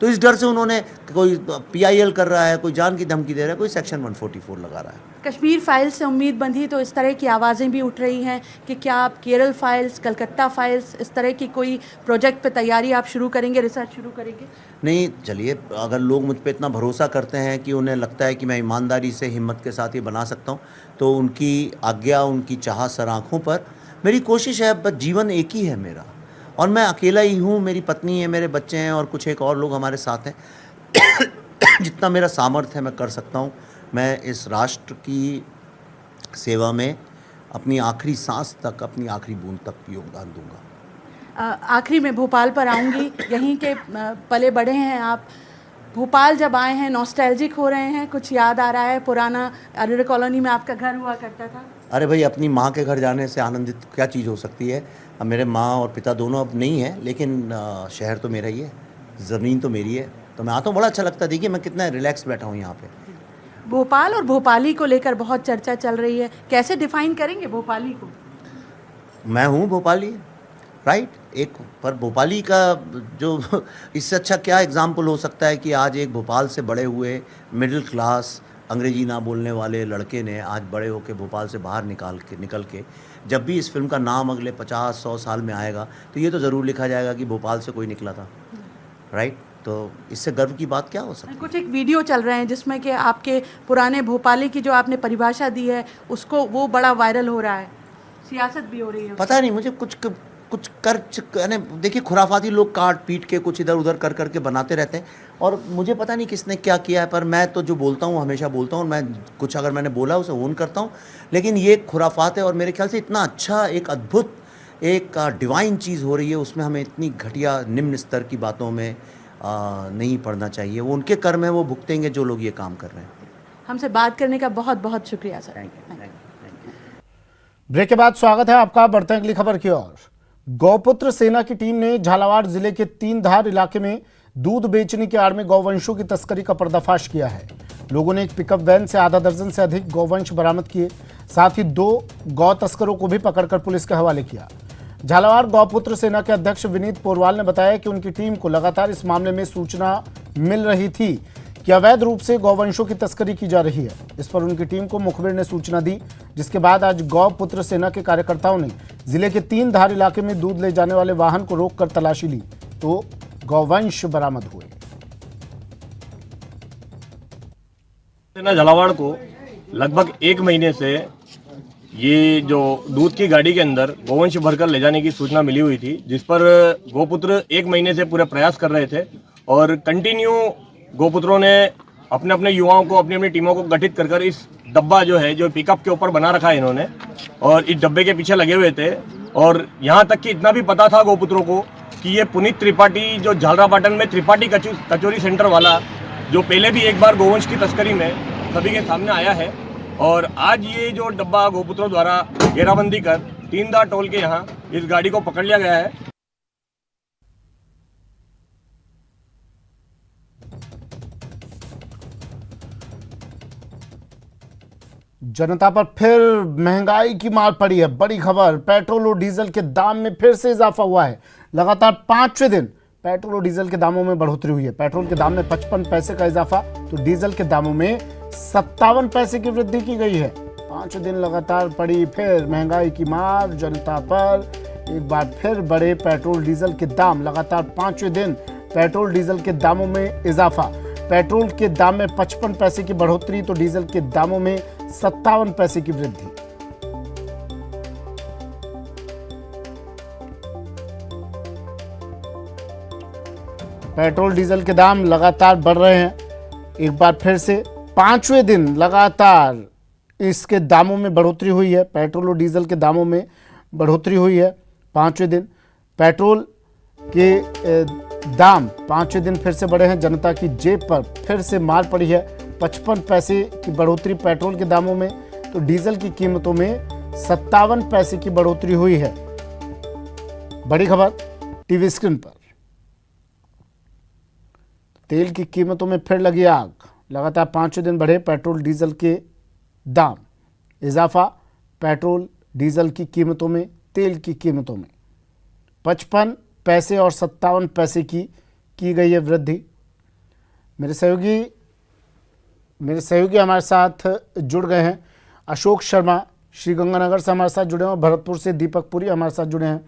तो इस डर से उन्होंने, कोई PIL कर रहा है, कोई जान की धमकी दे रहा है, कोई सेक्शन 144 लगा रहा है। कश्मीर फाइल्स से उम्मीद बंधी तो इस तरह की आवाज़ें भी उठ रही हैं कि क्या आप केरल फाइल्स, कलकत्ता फाइल्स, इस तरह की कोई प्रोजेक्ट पे तैयारी आप शुरू करेंगे, रिसर्च शुरू करेंगे? नहीं, चलिए, अगर लोग मुझ पर इतना भरोसा करते हैं कि उन्हें लगता है कि मैं ईमानदारी से, हिम्मत के साथ ये बना सकता हूँ, तो उनकी आज्ञा, उनकी चाह सर आँखों पर। मेरी कोशिश है, बस जीवन एक ही है मेरा, और मैं अकेला ही हूँ, मेरी पत्नी है, मेरे बच्चे हैं और कुछ एक और लोग हमारे साथ हैं। जितना मेरा सामर्थ्य है मैं कर सकता हूँ। मैं इस राष्ट्र की सेवा में अपनी आखिरी सांस तक, अपनी आखिरी बूंद तक योगदान दूंगा। आखिरी में भोपाल पर आऊँगी, यहीं के पले बड़े हैं आप। भोपाल जब आए हैं, नॉस्टैल्जिक हो रहे हैं, कुछ याद आ रहा है? पुराना अरड़ कॉलोनी में आपका घर हुआ करता था। अरे भाई, अपनी माँ के घर जाने से आनंदित क्या चीज़ हो सकती है। अब मेरे माँ और पिता दोनों अब नहीं है, लेकिन शहर तो मेरा ही है, ज़मीन तो मेरी है, तो मैं आता हूँ, बड़ा अच्छा लगता है। देखिए मैं कितना रिलैक्स बैठा हूँ यहाँ पे। भोपाल और भोपाली को लेकर बहुत चर्चा चल रही है, कैसे डिफाइन करेंगे भोपाली को? मैं हूँ भोपाली, राइट। एक पर भोपाली का जो इससे अच्छा क्या एग्जाम्पल हो सकता है कि आज एक भोपाल से बड़े हुए मिडिल क्लास अंग्रेजी ना बोलने वाले लड़के ने आज बड़े होकर भोपाल से बाहर निकल के जब भी इस फिल्म का नाम अगले 50-100 साल में आएगा तो ये तो ज़रूर लिखा जाएगा कि भोपाल से कोई निकला था, राइट। तो इससे गर्व की बात क्या हो सकती है? कुछ एक वीडियो चल रहे हैं जिसमें कि आपके पुराने भोपाली की जो आपने परिभाषा दी है उसको, वो बड़ा वायरल हो रहा है, सियासत भी हो रही है। पता नहीं मुझे, कुछ कर देखिए, खुराफाती लोग काट पीट के कुछ इधर उधर कर करके बनाते रहते हैं और मुझे पता नहीं किसने क्या किया है, पर मैं तो जो बोलता हूँ हमेशा बोलता हूँ, मैं कुछ अगर मैंने बोला उसे ओन करता हूँ। लेकिन ये खुराफात है और मेरे ख्याल से इतना अच्छा, एक अद्भुत, एक डिवाइन चीज़ हो रही है, उसमें हमें इतनी घटिया निम्न स्तर की बातों में नहीं पड़ना चाहिए। वो उनके कर्म है, वो भुगतेंगे जो लोग ये काम कर रहे हैं। हमसे बात करने का बहुत बहुत शुक्रिया सर। Thank you. ब्रेक के बाद स्वागत है आपका। बढ़ते हैं अगली खबर की ओर। गौपुत्र सेना की टीम ने झालावाड़ जिले के 3 धार इलाके में दूध बेचने की आड़ में गौवंशों की तस्करी का पर्दाफाश किया है। लोगों ने एक पिकअप वैन से आधा दर्जन से अधिक गौवंश बरामद किए, साथ ही 2 गौ तस्करों को भी पकड़कर पुलिस के हवाले किया। झालावाड़ गौपुत्र सेना के अध्यक्ष विनीत पोरवाल ने बताया कि उनकी टीम को लगातार इस मामले में सूचना मिल रही थी कि अवैध रूप से गौवंशों की तस्करी की जा रही है। इस पर उनकी टीम को मुखबिर ने सूचना दी, जिसके बाद आज गौपुत्र सेना के कार्यकर्ताओं ने जिले के 3 धार इलाके में दूध ले जाने वाले वाहन को रोककर तलाशी ली तो गौवंश बरामद हुए। सेना झालावाड़ को लगभग 1 महीने से ये जो दूध की गाड़ी के अंदर गौवंश भरकर ले जाने की सूचना मिली हुई थी, जिस पर गौपुत्र 1 महीने से पूरे प्रयास कर रहे थे और कंटिन्यू गौपुत्रों ने अपने अपने युवाओं को, अपनी अपनी टीमों को गठित कर इस डब्बा जो है, जो पिकअप के ऊपर बना रखा है इन्होंने, और इस डब्बे के पीछे लगे हुए थे। और यहाँ तक कि इतना भी पता था गौपुत्रों को कि ये पुनीत त्रिपाठी जो झालरापाटन में त्रिपाठी कचौरी सेंटर वाला, जो पहले भी एक बार गौवंश की तस्करी में सभी के सामने आया है, और आज ये जो डब्बा गौपुत्रों द्वारा घेराबंदी कर 3 दार टोल के यहाँ इस गाड़ी को पकड़ लिया गया है। जनता पर फिर महंगाई की मार पड़ी है। बड़ी खबर, पेट्रोल और डीजल के दाम में फिर से इजाफा हुआ है। लगातार 5वें दिन पेट्रोल और डीजल के दामों में बढ़ोतरी हुई है। पेट्रोल के दाम में 55 पैसे का इजाफा तो डीजल के दामों में 57 पैसे की वृद्धि की गई है। 5 दिन लगातार पड़ी फिर महंगाई की मार जनता पर। एक बार फिर बढ़े पेट्रोल डीजल के दाम। लगातार 5वें दिन पेट्रोल डीजल के दामों में इजाफा। पेट्रोल के दाम में 55 पैसे की बढ़ोतरी तो डीजल के दामों में 57 पैसे की वृद्धि। पेट्रोल डीजल के दाम लगातार बढ़ रहे हैं। एक बार फिर से 5वें दिन लगातार इसके दामों में बढ़ोतरी हुई है। पेट्रोल और डीजल के दामों में बढ़ोतरी हुई है। 5वें दिन पेट्रोल के दाम 5वें दिन फिर से बढ़े हैं। जनता की जेब पर फिर से मार पड़ी है। 55 पैसे की बढ़ोतरी पेट्रोल के दामों में तो डीजल की कीमतों में 57 पैसे की बढ़ोतरी हुई है। बड़ी खबर टीवी स्क्रीन पर। तेल की कीमतों में फिर लगी आग। लगातार 5वें दिन बढ़े पेट्रोल डीजल के दाम। इजाफा पेट्रोल डीजल की कीमतों में, तेल की कीमतों में 55 पैसे और 57 पैसे की गई है वृद्धि। मेरे सहयोगी हमारे साथ जुड़ गए हैं। अशोक शर्मा श्रीगंगानगर से हमारे साथ जुड़े हैं और भरतपुर से दीपक पुरी हमारे साथ जुड़े हैं।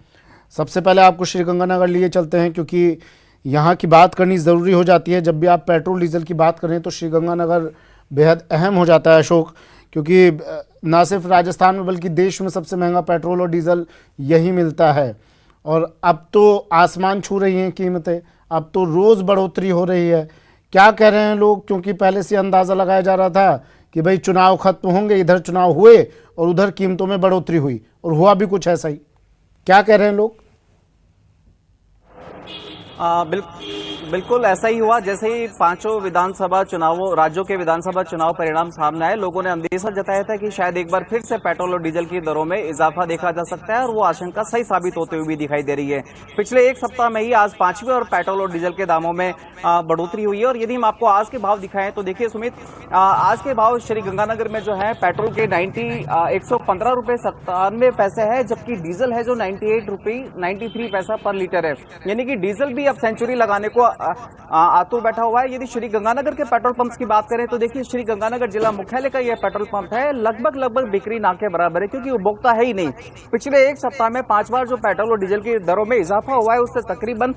सबसे पहले आपको श्रीगंगानगर लिए चलते हैं, क्योंकि यहाँ की बात करनी ज़रूरी हो जाती है। जब भी आप पेट्रोल डीजल की बात करें तो श्रीगंगानगर बेहद अहम हो जाता है अशोक, क्योंकि ना सिर्फ राजस्थान में बल्कि देश में सबसे महंगा पेट्रोल और डीजल यही मिलता है। और अब तो आसमान छू रही हैं कीमतें, अब तो रोज़ बढ़ोतरी हो रही है। क्या कह रहे हैं लोग, क्योंकि पहले से अंदाज़ा लगाया जा रहा था कि भाई चुनाव खत्म होंगे, इधर चुनाव हुए और उधर कीमतों में बढ़ोतरी हुई, और हुआ भी कुछ ऐसा ही। क्या कह रहे हैं लोग? बिल्कुल ऐसा ही हुआ। जैसे ही 5 विधानसभा चुनावों, राज्यों के विधानसभा चुनाव परिणाम सामने आए, लोगों ने अंदेशा जताया था कि शायद एक बार फिर से पेट्रोल और डीजल की दरों में इजाफा देखा जा सकता है, और वो आशंका सही साबित होते हुए भी दिखाई दे रही है। पिछले 1 सप्ताह में ही आज 5वें और पेट्रोल और डीजल के दामों में बढ़ोतरी हुई है। और यदि हम आपको आज के भाव दिखाएं तो देखिए सुमित, आज के भाव श्रीगंगानगर में जो है पेट्रोल के 115 रुपये 97 पैसे है, जबकि डीजल है जो 98 रुपये 93 पैसा पर लीटर है। यानी कि डीजल भी अब सेंचुरी लगाने को आतुर बैठा हुआ है। यदि श्रीगंगानगर के पेट्रोल पंप की बात करें तो देखिए श्रीगंगानगर जिला मुख्यालय का यह पेट्रोल पंप है, लगभग बिक्री ना के बराबर है, क्योंकि उपभोक्ता है ही नहीं। पिछले 1 सप्ताह में 5 बार जो पेट्रोल और डीजल की दरों में इजाफा हुआ है, उससे तकरीबन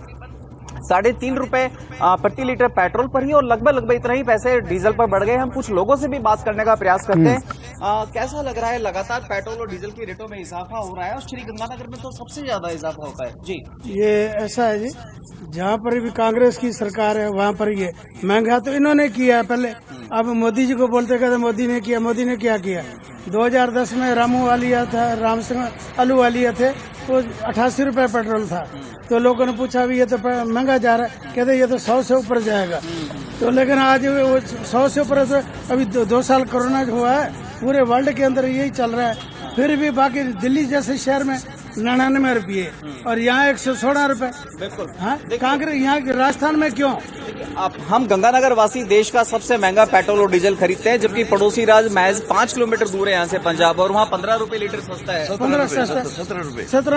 3.5 रुपए प्रति लीटर पेट्रोल पर ही और लगभग इतना ही पैसे डीजल पर बढ़ गए। हम कुछ लोगों से भी बात करने का प्रयास करते हैं। कैसा लग रहा है, लगातार पेट्रोल और डीजल की रेटों में इजाफा हो रहा है और श्रीगंगानगर में तो सबसे ज्यादा इजाफा होता है जी। ये ऐसा है जी, जहाँ पर भी कांग्रेस की सरकार है वहाँ पर ये महंगा तो इन्होंने किया है पहले। अब मोदी जी को बोलते कहते मोदी ने किया। मोदी ने क्या किया? 2010 में रामू वालिया था, राम सिंह अलू वालिया थे, वो 88 रुपए पेट्रोल था। तो लोगों ने पूछा भी ये तो महंगा जा रहा है, कहते ये तो 100 से ऊपर जाएगा। तो लेकिन आज वो 100 से ऊपर तो अभी 2 साल कोरोना हुआ है, पूरे वर्ल्ड के अंदर यही चल रहा है। फिर भी बाकी दिल्ली जैसे शहर में 99 रुपये और यहाँ 116 रुपये। बिल्कुल। हाँ, कांग्रेस यहाँ राजस्थान में क्यों? अब हम गंगानगर वासी देश का सबसे महंगा पेट्रोल और डीजल खरीदते हैं, जबकि पड़ोसी राज्य महज 5 किलोमीटर दूर है यहाँ से पंजाब, और वहाँ 15 रुपए लीटर सस्ता है। 17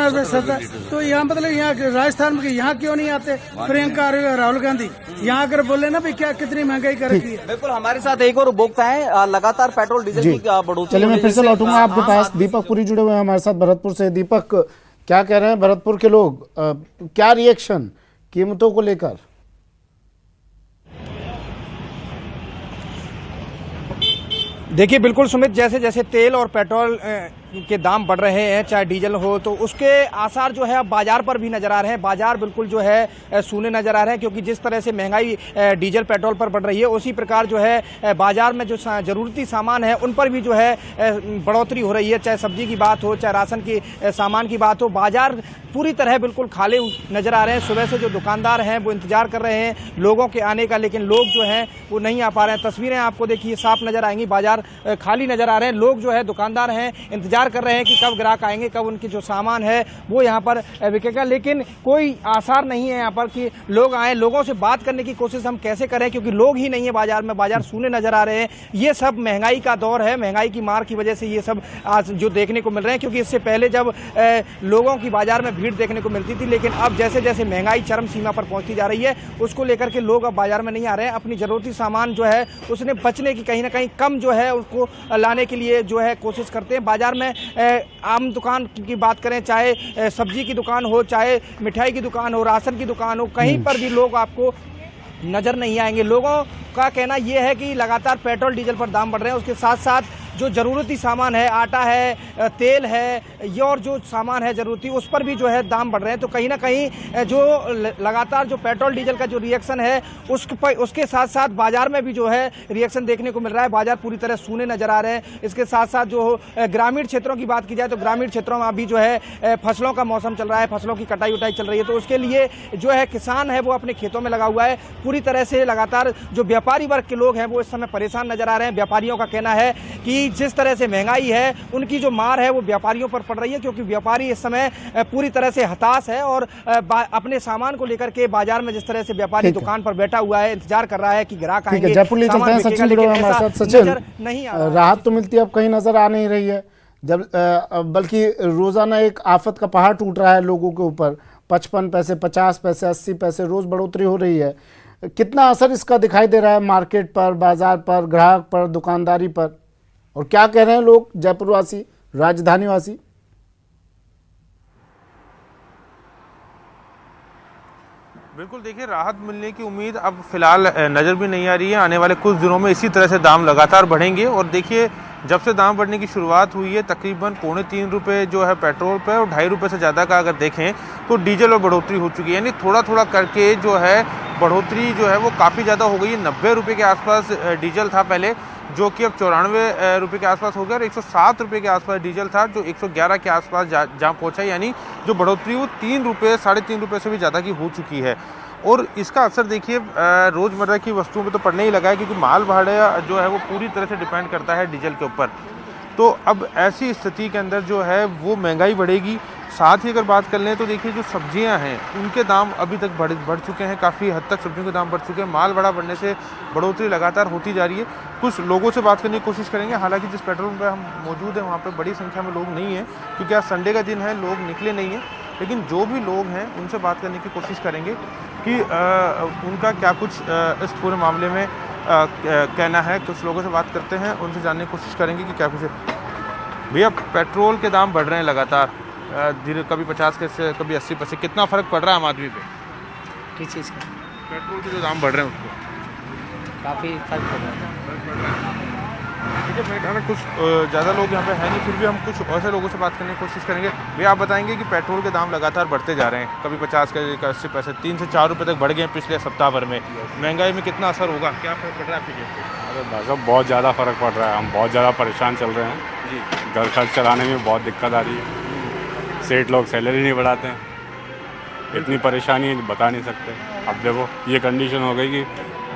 रुपये सस्ता। तो यहाँ मतलब यहाँ राजस्थान में यहाँ क्यों नहीं आते प्रियंका और राहुल गांधी? यहाँ अगर बोले ना भाई क्या कितनी महंगाई कर रखी है। बिल्कुल। हमारे साथ एक और उपभोक्ता है, लगातार पेट्रोल डीजल की बढ़ोतरी। चलिए मैं फिर से लौटूंगा आपके पास। दीपक पुरी जुड़े हुए हैं हमारे साथ भरतपुर से। दीपक, क्या कह रहे हैं भरतपुर के लोग, क्या रिएक्शन कीमतों को लेकर? देखिए बिल्कुल सुमित, जैसे जैसे तेल और पेट्रोल के दाम बढ़ रहे हैं, चाहे डीजल हो, तो उसके आसार जो है अब बाजार पर भी नजर आ रहे हैं। बाजार बिल्कुल जो है सूने नजर आ रहे हैं, क्योंकि जिस तरह से महंगाई डीजल पेट्रोल पर बढ़ रही है, उसी प्रकार जो है बाजार में जो जरूरती सामान है उन पर भी जो है बढ़ोतरी हो रही है। चाहे सब्जी की बात हो, चाहे राशन की सामान की बात हो, बाजार पूरी तरह बिल्कुल खाली नजर आ रहे हैं। सुबह से जो दुकानदार हैं वो इंतजार कर रहे हैं लोगों के आने का, लेकिन लोग जो हैं वो नहीं आ पा रहे हैं। तस्वीरें आपको देखिए साफ नजर आएंगी, बाजार खाली नजर आ रहे हैं। लोग जो है दुकानदार हैं इंतजार कर रहे हैं कि कब ग्राहक आएंगे, कब उनकी जो सामान है वो यहाँ पर बिकेगा, लेकिन कोई आसार नहीं है यहाँ पर कि लोग आए। लोगों से बात करने की कोशिश हम कैसे करें, क्योंकि लोग ही नहीं है बाजार में, बाजार सूने नजर आ रहे हैं। ये सब महंगाई का दौर है, महंगाई की मार की वजह से ये सब आज जो देखने को मिल रहे हैं, क्योंकि इससे पहले जब लोगों की बाजार में भीड़ देखने को मिलती थी, लेकिन अब जैसे जैसे महंगाई चरम सीमा पर पहुंचती जा रही है, उसको लेकर के लोग अब बाजार में नहीं आ रहे हैं। अपनी जरूरती सामान जो है उसने बचने की कहीं ना कहीं कम जो है उसको लाने के लिए जो है कोशिश करते हैं। बाजार में आम दुकान की बात करें, चाहे सब्जी की दुकान हो, चाहे मिठाई की दुकान हो, राशन की दुकान हो, कहीं पर भी लोग आपको नजर नहीं आएंगे। लोगों का कहना यह है कि लगातार पेट्रोल डीजल पर दाम बढ़ रहे हैं, उसके साथ साथ जो ज़रूरती सामान है, आटा है, तेल है, ये और जो सामान है ज़रूरती, उस पर भी जो है दाम बढ़ रहे हैं। तो कहीं ना कहीं जो लगातार जो पेट्रोल डीजल का जो रिएक्शन है उसके साथ साथ बाजार में भी जो है रिएक्शन देखने को मिल रहा है। बाजार पूरी तरह सूने नजर आ रहे हैं। इसके साथ साथ जो ग्रामीण क्षेत्रों की बात की जाए तो ग्रामीण क्षेत्रों में अभी जो है फसलों का मौसम चल रहा है, फसलों की कटाई उटाई चल रही है, तो उसके लिए जो है किसान है वो अपने खेतों में लगा हुआ है पूरी तरह से। लगातार जो व्यापारी वर्ग के लोग हैं वो इस समय परेशान नजर आ रहे हैं। व्यापारियों का कहना है कि जिस तरह से महंगाई है उनकी जो मार है वो व्यापारियों पर पड़ रही है, क्योंकि व्यापारी इस समय पूरी तरह से हताश है और अपने सामान को लेकर के बाजार में जिस तरह से व्यापारी दुकान पर बैठा हुआ है, इंतजार कर रहा है कि ग्राहक आएंगे। जयपुर ले चलते हैं सचिन जुड़े हमारे साथ। सचिन, राहत तो मिलती है अब कहीं नजर आ नहीं रही है, जब बल्कि रोजाना एक आफत का पहाड़ टूट रहा है लोगों के ऊपर। 55 पैसे, 50 पैसे, 80 पैसे रोज बढ़ोतरी हो रही है। कितना असर इसका दिखाई दे रहा है मार्केट पर, बाजार पर, ग्राहक पर, दुकानदारी पर, और क्या कह रहे हैं लोग, जयपुर वासी, राजधानी वासी? बिल्कुल, देखिए राहत मिलने की उम्मीद अब फिलहाल नज़र भी नहीं आ रही है। आने वाले कुछ दिनों में इसी तरह से दाम लगातार बढ़ेंगे। और देखिए जब से दाम बढ़ने की शुरुआत हुई है तकरीबन 2.25 रुपये जो है पेट्रोल पे, और 2.5 रुपये से ज़्यादा का अगर देखें तो डीजल और बढ़ोतरी हो चुकी है। यानी थोड़ा थोड़ा करके जो है बढ़ोतरी जो है वो काफ़ी ज़्यादा हो गई है। 90 रुपये के आसपास डीजल था पहले, जो कि अब 94 रुपये के आसपास हो गया, और 107 रुपये के आसपास डीजल था जो 111 के आसपास जहाँ पहुँचा। यानी जो बढ़ोतरी वो 3 रुपये, 3.5 रुपये से भी ज़्यादा की हो चुकी है। और इसका असर देखिए रोज़मर्रा की वस्तुओं में तो पड़ने ही लगा है, क्योंकि माल भाड़ा जो है वो पूरी तरह से डिपेंड करता है डीजल के ऊपर। तो अब ऐसी स्थिति के अंदर जो है वो महंगाई बढ़ेगी। साथ ही अगर बात कर लें तो देखिए जो सब्जियां हैं उनके दाम अभी तक बढ़ चुके हैं, काफ़ी हद तक सब्जियों के दाम बढ़ चुके हैं। माल भाड़ा बढ़ने से बढ़ोतरी लगातार होती जा रही है। कुछ लोगों से बात करने की कोशिश करेंगे, हालांकि जिस पेट्रोल पंप पर हम मौजूद हैं वहाँ पर बड़ी संख्या में लोग नहीं हैं, क्योंकि आज संडे का दिन है, लोग निकले नहीं हैं। लेकिन जो भी लोग हैं उनसे बात करने की कोशिश करेंगे कि उनका क्या कुछ इस पूरे मामले में कहना है। कुछ लोगों से बात करते हैं, उनसे जानने की कोशिश करेंगे कि क्या कुछ है। भैया, पेट्रोल के दाम बढ़ रहे हैं लगातार, धीरे कभी 50 पैसे, कभी 80 पैसे, कितना फ़र्क पड़ रहा है आम आदमी पे? किस चीज़ का? पेट्रोल के जो दाम बढ़ रहे हैं उसको काफ़ी फर्क पड़ रहा है। ठीक है, मैं कुछ ज़्यादा लोग यहाँ पे हैं नहीं, फिर भी हम कुछ ऐसे लोगों से बात करने की कोशिश करेंगे। भैया, आप बताएंगे कि पेट्रोल के दाम लगातार बढ़ते जा रहे हैं, कभी 50 का, 80 पैसे, 3 से 4 रुपये तक बढ़ गए हैं पिछले सप्ताह भर में। महंगाई में कितना असर होगा, क्या फ़र्क पड़ रहा है आपके लिए? अरे भाई साहब, बहुत ज़्यादा फ़र्क पड़ रहा है। हम बहुत ज़्यादा परेशान चल रहे हैं जी। घर खर्च चलाने में बहुत दिक्कत आ रही है। सेठ लोग सैलरी नहीं बढ़ाते हैं, इतनी परेशानी बता नहीं सकते। अब देखो ये कंडीशन हो गई कि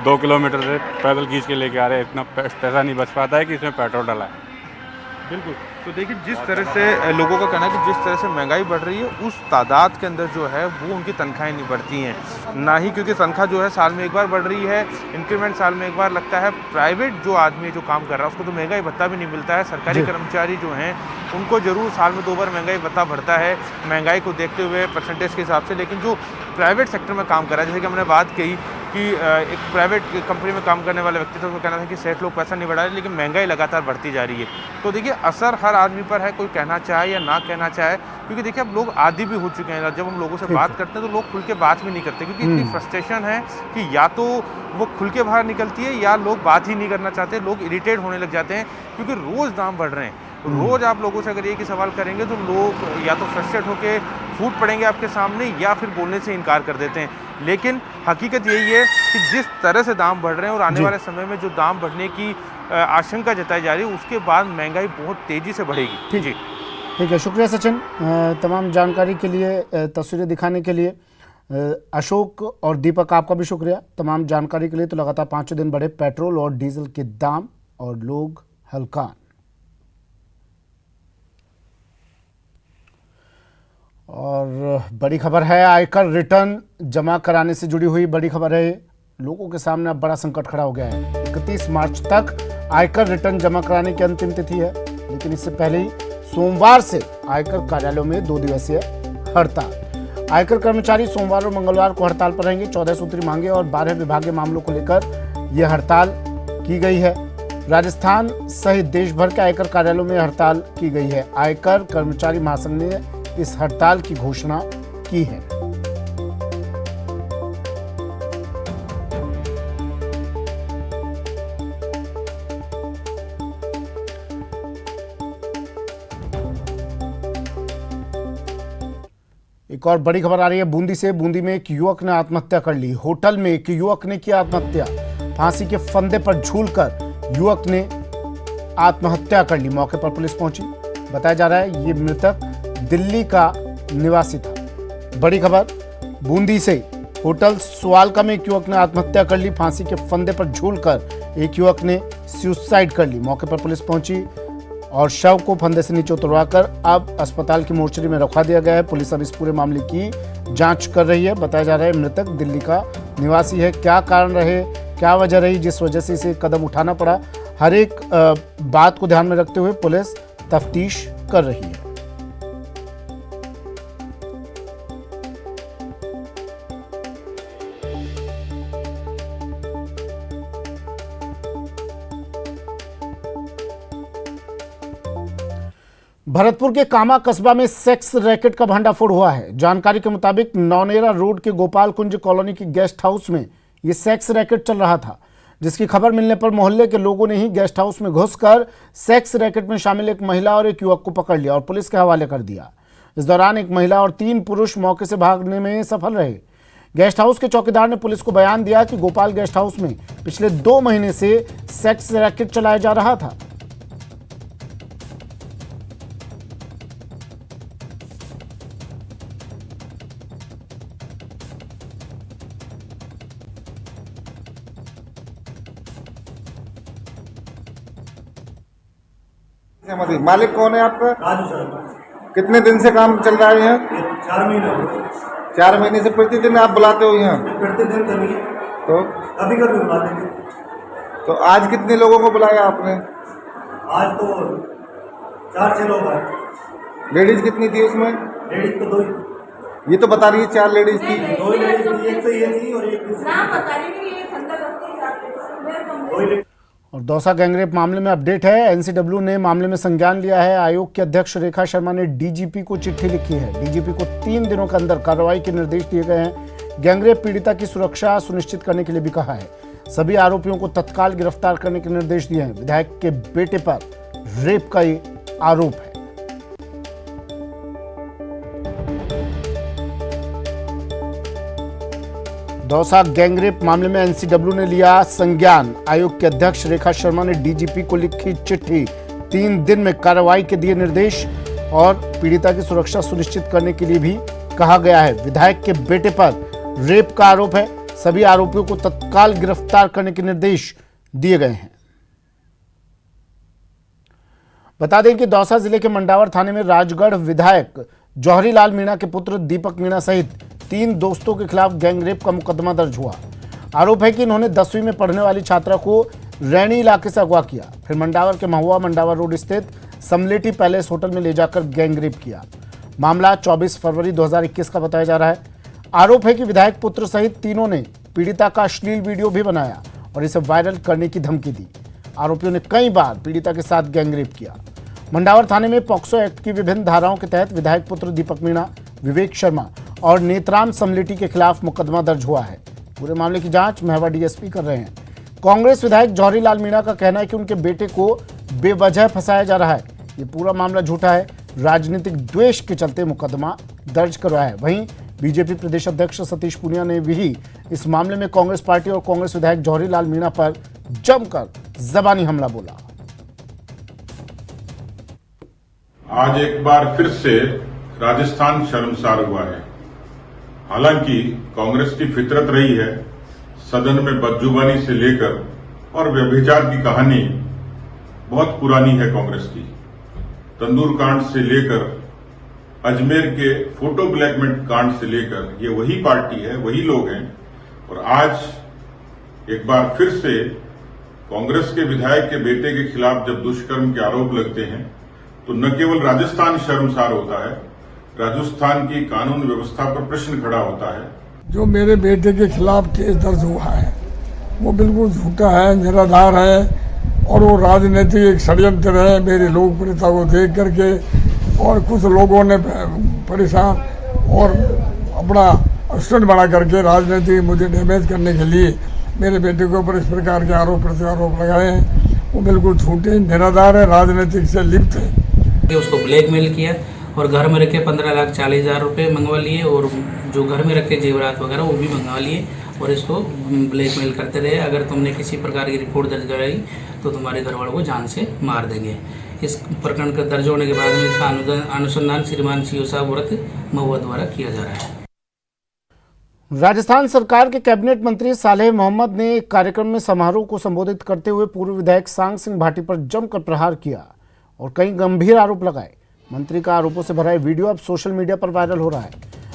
2 किलोमीटर से पैदल खींच के लेके आ रहे हैं, इतना पैसा नहीं बच पाता है कि इसमें पेट्रोल डला है। बिल्कुल। तो देखिए जिस तरह से लोगों का कहना है कि जिस तरह से महंगाई बढ़ रही है उस तादाद के अंदर जो है वो उनकी तनख्वाहें नहीं बढ़ती हैं, ना ही क्योंकि तनख्वाह जो है साल में एक बार बढ़ रही है, इंक्रीमेंट साल में एक बार लगता है। प्राइवेट जो आदमी जो काम कर रहा है उसको तो महंगाई भत्ता भी नहीं मिलता है। सरकारी कर्मचारी जो हैं उनको जरूर साल में 2 बार महंगाई भत्ता बढ़ता है महंगाई को देखते हुए परसेंटेज के हिसाब से, लेकिन जो प्राइवेट सेक्टर में काम कर रहा है, जैसे कि हमने बात कही कि एक प्राइवेट कंपनी में काम करने वाले व्यक्ति तो कहना था कि सेठ लोग पैसा नहीं बढ़ा रहे, लेकिन महंगाई लगातार बढ़ती जा रही है। तो देखिए असर हर आदमी पर है, कोई कहना चाहे या ना कहना चाहे, क्योंकि देखिए अब लोग आदी भी हो चुके हैं। जब हम लोगों से बात करते हैं तो लोग खुल के बात भी नहीं करते, क्योंकि इतनी फ्रस्ट्रेशन है कि या तो वो खुल के बाहर निकलती है या लोग बात ही नहीं करना चाहते, लोग इरिटेट होने लग जाते हैं क्योंकि रोज़ दाम बढ़ रहे हैं। रोज़ आप लोगों से अगर एक ही सवाल करेंगे तो लोग या तो फ्रस्ट्रेट होकर फूट पड़ेंगे आपके सामने या फिर बोलने से इनकार कर देते हैं। लेकिन हकीकत यही है कि जिस तरह से दाम बढ़ रहे हैं और आने वाले समय में जो दाम बढ़ने की आशंका जताई जा रही है उसके बाद महंगाई बहुत तेज़ी से बढ़ेगी। जी ठीक है, शुक्रिया सचिन तमाम जानकारी के लिए, तस्वीरें दिखाने के लिए। अशोक और दीपक आपका भी शुक्रिया तमाम जानकारी के लिए। तो लगातार 5 दिन बढ़े पेट्रोल और डीजल के दाम और लोग हलकान। और बड़ी खबर है, आयकर रिटर्न जमा कराने से जुड़ी हुई बड़ी खबर है। लोगों के सामने अब बड़ा संकट खड़ा हो गया है। 31 मार्च तक आयकर रिटर्न जमा कराने की अंतिम तिथि है, लेकिन इससे पहले ही सोमवार से आयकर कार्यालयों में 2 दिवसीय हड़ताल। आयकर कर्मचारी सोमवार और मंगलवार को हड़ताल पर रहेंगे। 14 सूत्री मांगे और 12 विभागीय मामलों को लेकर यह हड़ताल की गई है। राजस्थान सहित देश भर के आयकर कार्यालयों में हड़ताल की गई है। आयकर कर्मचारी महासंघ ने इस हड़ताल की घोषणा की है। एक और बड़ी खबर आ रही है बूंदी से। बूंदी में एक युवक ने आत्महत्या कर ली। होटल में एक युवक ने किया आत्महत्या। फांसी के फंदे पर झूलकर युवक ने आत्महत्या कर ली। मौके पर पुलिस पहुंची। बताया जा रहा है ये मृतक दिल्ली का निवासी था। बड़ी खबर बूंदी से। होटल सुवालका में एक युवक ने आत्महत्या कर ली। फांसी के फंदे पर झूलकर एक युवक ने सुसाइड कर ली। मौके पर पुलिस पहुंची और शव को फंदे से नीचे उतरवाकर अब अस्पताल की मोर्चरी में रखवा दिया गया है। पुलिस अब इस पूरे मामले की जांच कर रही है। बताया जा रहा है मृतक दिल्ली का निवासी है। क्या कारण रहे, क्या वजह रही जिस वजह से इसे कदम उठाना पड़ा, हर एक बात को ध्यान में रखते हुए पुलिस तफ्तीश कर रही है। भरतपुर के कामा कस्बा में सेक्स रैकेट का भंडाफोड़ हुआ है। जानकारी के मुताबिक नौनेरा रोड के गोपाल कुंज कॉलोनी की गेस्ट हाउस में यह सेक्स रैकेट चल रहा था, जिसकी खबर मिलने पर मोहल्ले के लोगों ने ही गेस्ट हाउस में घुसकर सेक्स रैकेट में शामिल एक महिला और एक युवक को पकड़ लिया और पुलिस के हवाले कर दिया। इस दौरान एक महिला और 3 पुरुष मौके से भागने में सफल रहे। गेस्ट हाउस के चौकीदार ने पुलिस को बयान दिया कि गोपाल गेस्ट हाउस में पिछले 2 महीने से सेक्स रैकेट चलाया जा रहा था। मालिक कौन है आपका? राजू सर। कितने दिन से काम चल रहा है यहाँ? 4 महीने हो गए। 4 महीने से प्रतिदिन आप बुलाते हो यहाँ? प्रतिदिन कभी तो कभी कभी बुला देंगे। तो आज कितने लोगों को बुलाया आपने? आज तो 4-6 लोग आए। लेडीज कितनी थी उसमें? लेडीज तो 2 ही। ये तो बता रही है 4 लेडीज थी। 2 लेडीज थी, एक तो ये थी और एक और दौसा गैंगरेप मामले में अपडेट है। एनसीडब्ल्यू ने मामले में संज्ञान लिया है। आयोग के अध्यक्ष रेखा शर्मा ने डीजीपी को चिट्ठी लिखी है। डीजीपी को 3 दिनों के अंदर कार्रवाई के निर्देश दिए गए हैं। गैंगरेप पीड़िता की सुरक्षा सुनिश्चित करने के लिए भी कहा है। सभी आरोपियों को तत्काल गिरफ्तार करने के निर्देश दिए हैं। विधायक के बेटे पर रेप का ये आरोप है। दौसा गैंगरेप मामले में एनसीडब्ल्यू ने लिया संज्ञान। आयोग के अध्यक्ष रेखा शर्मा ने डीजीपी को लिखी चिट्ठी। 3 दिन में कार्रवाई के दिए निर्देश और पीड़िता की सुरक्षा सुनिश्चित करने के लिए भी कहा गया है। विधायक के बेटे पर रेप का आरोप है। सभी आरोपियों को तत्काल गिरफ्तार करने के निर्देश दिए गए हैं। बता दें कि दौसा जिले के मंडावर थाने में राजगढ़ विधायक जौहरीलाल मीणा के पुत्र दीपक मीणा सहित 3 दोस्तों के खिलाफ गैंगरेप का मुकदमा दर्ज हुआ। आरोप है कि इन्होंने 10वीं में पढ़ने वाली छात्रा को रैणी इलाके से अगवा किया, फिर मंडावर के महुआ मंडावर रोड स्थित समलेटी पैलेस होटल में ले जाकर गैंगरेप किया। मामला 24 फरवरी 2021 का बताया जा रहा है। आरोप है कि विधायक पुत्र सहित तीनों ने पीड़िता का अश्लील वीडियो भी बनाया और इसे वायरल करने की धमकी दी। आरोपियों ने कई बार पीड़िता के साथ गैंगरेप किया। मंडावर थाने में पॉक्सो एक्ट की विभिन्न धाराओं के तहत विधायक पुत्र दीपक मीणा, विवेक शर्मा और नेतराम समलेटी के खिलाफ मुकदमा दर्ज हुआ है। पूरे मामले की जांच महवा डीएसपी कर रहे हैं। कांग्रेस विधायक जौहरीलाल मीणा का कहना है कि उनके बेटे को बेवजह फंसाया जा रहा है। ये पूरा मामला झूठा है, राजनीतिक द्वेष के चलते मुकदमा दर्ज करवाया है। वहीं बीजेपी प्रदेश अध्यक्ष सतीश पूनिया ने भी इस मामले में कांग्रेस पार्टी और कांग्रेस विधायक जौहरीलाल मीणा पर जमकर जबानी हमला बोला। आज एक बार फिर से राजस्थान शर्मसार हुआ है। हालांकि कांग्रेस की फितरत रही है सदन में बदजुबानी से लेकर और व्यभिचार की कहानी बहुत पुरानी है कांग्रेस की। तंदूर कांड से लेकर अजमेर के फोटो ब्लैकमेल कांड से लेकर ये वही पार्टी है, वही लोग हैं। और आज एक बार फिर से कांग्रेस के विधायक के बेटे के खिलाफ जब दुष्कर्म के आरोप लगते हैं तो न केवल राजस्थान शर्मसार होता है, राजस्थान की कानून व्यवस्था पर प्रश्न खड़ा होता है। जो मेरे बेटे के खिलाफ केस दर्ज हुआ है वो बिल्कुल झूठा है, निराधार है और वो राजनीतिक एक षड्यंत्र है। मेरी लोकप्रियता को देख करके और कुछ लोगों ने परेशान और अपना स्टंट बना करके राजनीतिक मुझे डैमेज करने के लिए मेरे बेटे के ऊपर इस प्रकार के आरोप प्रत्यारोप लगाए हैं। वो बिल्कुल झूठे, निराधार है, राजनीतिक से लिप्त है। उसको ब्लैकमेल किया और घर में रखे 15,40,000 रुपये मंगवा लिए और जो घर में रखे जेवरात वगैरह वो भी मंगवा लिए और इसको ब्लैकमेल करते रहे। अगर तुमने किसी प्रकार की रिपोर्ट दर्ज कराई तो तुम्हारे घर वालों को जान से मार देंगे। इस प्रकरण का दर्ज होने के बाद में इसका अनुसंधान श्रीमान सीओ साहब व्रत महुआ द्वारा किया जा रहा है। राजस्थान सरकार के कैबिनेट मंत्री सालेह मोहम्मद ने एक कार्यक्रम में समारोह को संबोधित करते हुए पूर्व विधायक सांग सिंह भाटी पर जमकर प्रहार किया और कई गंभीर आरोप लगाए। मंत्री का आरोपों से भरा वीडियो अब सोशल मीडिया पर वायरल हो रहा है।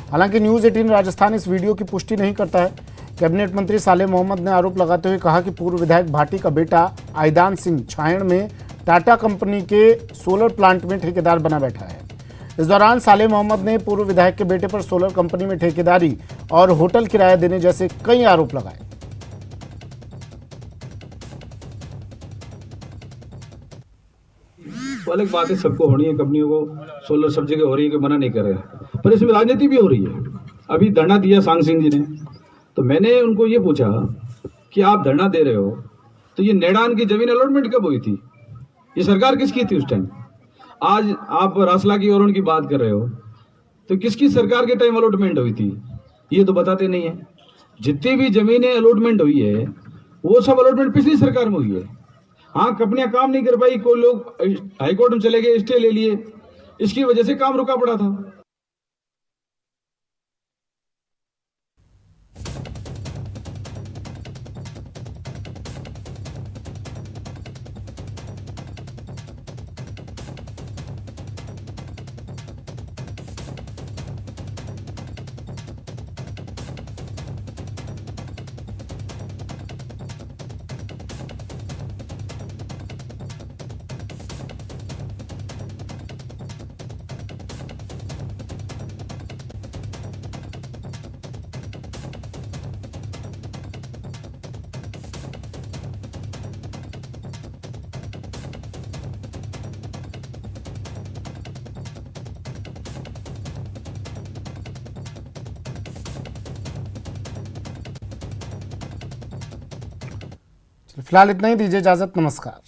हालांकि न्यूज़ 18 राजस्थान इस वीडियो की पुष्टि नहीं करता है। कैबिनेट मंत्री सालेह मोहम्मद ने आरोप लगाते हुए कहा कि पूर्व विधायक भाटी का बेटा आयदान सिंह छायण में टाटा कंपनी के सोलर प्लांट में ठेकेदार बना बैठा है। इस दौरान सालेह मोहम्मद ने पूर्व विधायक के बेटे पर सोलर कंपनी में ठेकेदारी और होटल किराया देने जैसे कई आरोप लगाए। अलग बात है, सबको होनी है, कंपनियों को सोलर सब जगह हो रही है कि मना नहीं कर रहे, पर इसमें राजनीति भी हो रही है। अभी धरना दिया सांग सिंह जी ने, तो मैंने उनको ये पूछा कि आप धरना दे रहे हो तो ये नेडान की जमीन अलॉटमेंट कब हुई थी, ये सरकार किसकी थी उस टाइम? आज आप रासला की और उनकी बात कर रहे हो तो किसकी सरकार के टाइम अलॉटमेंट हुई थी, ये तो बताते नहीं है। जितनी भी जमीनें अलॉटमेंट हुई है वो सब अलॉटमेंट पिछली सरकार में हुई है। हाँ, कंपनियां काम नहीं कर पाई, कोई लोग हाईकोर्ट में चले गए, स्टे ले लिए, इसकी वजह से काम रुका पड़ा था। फिलहाल इतना ही, दीजिए इजाजत, नमस्कार।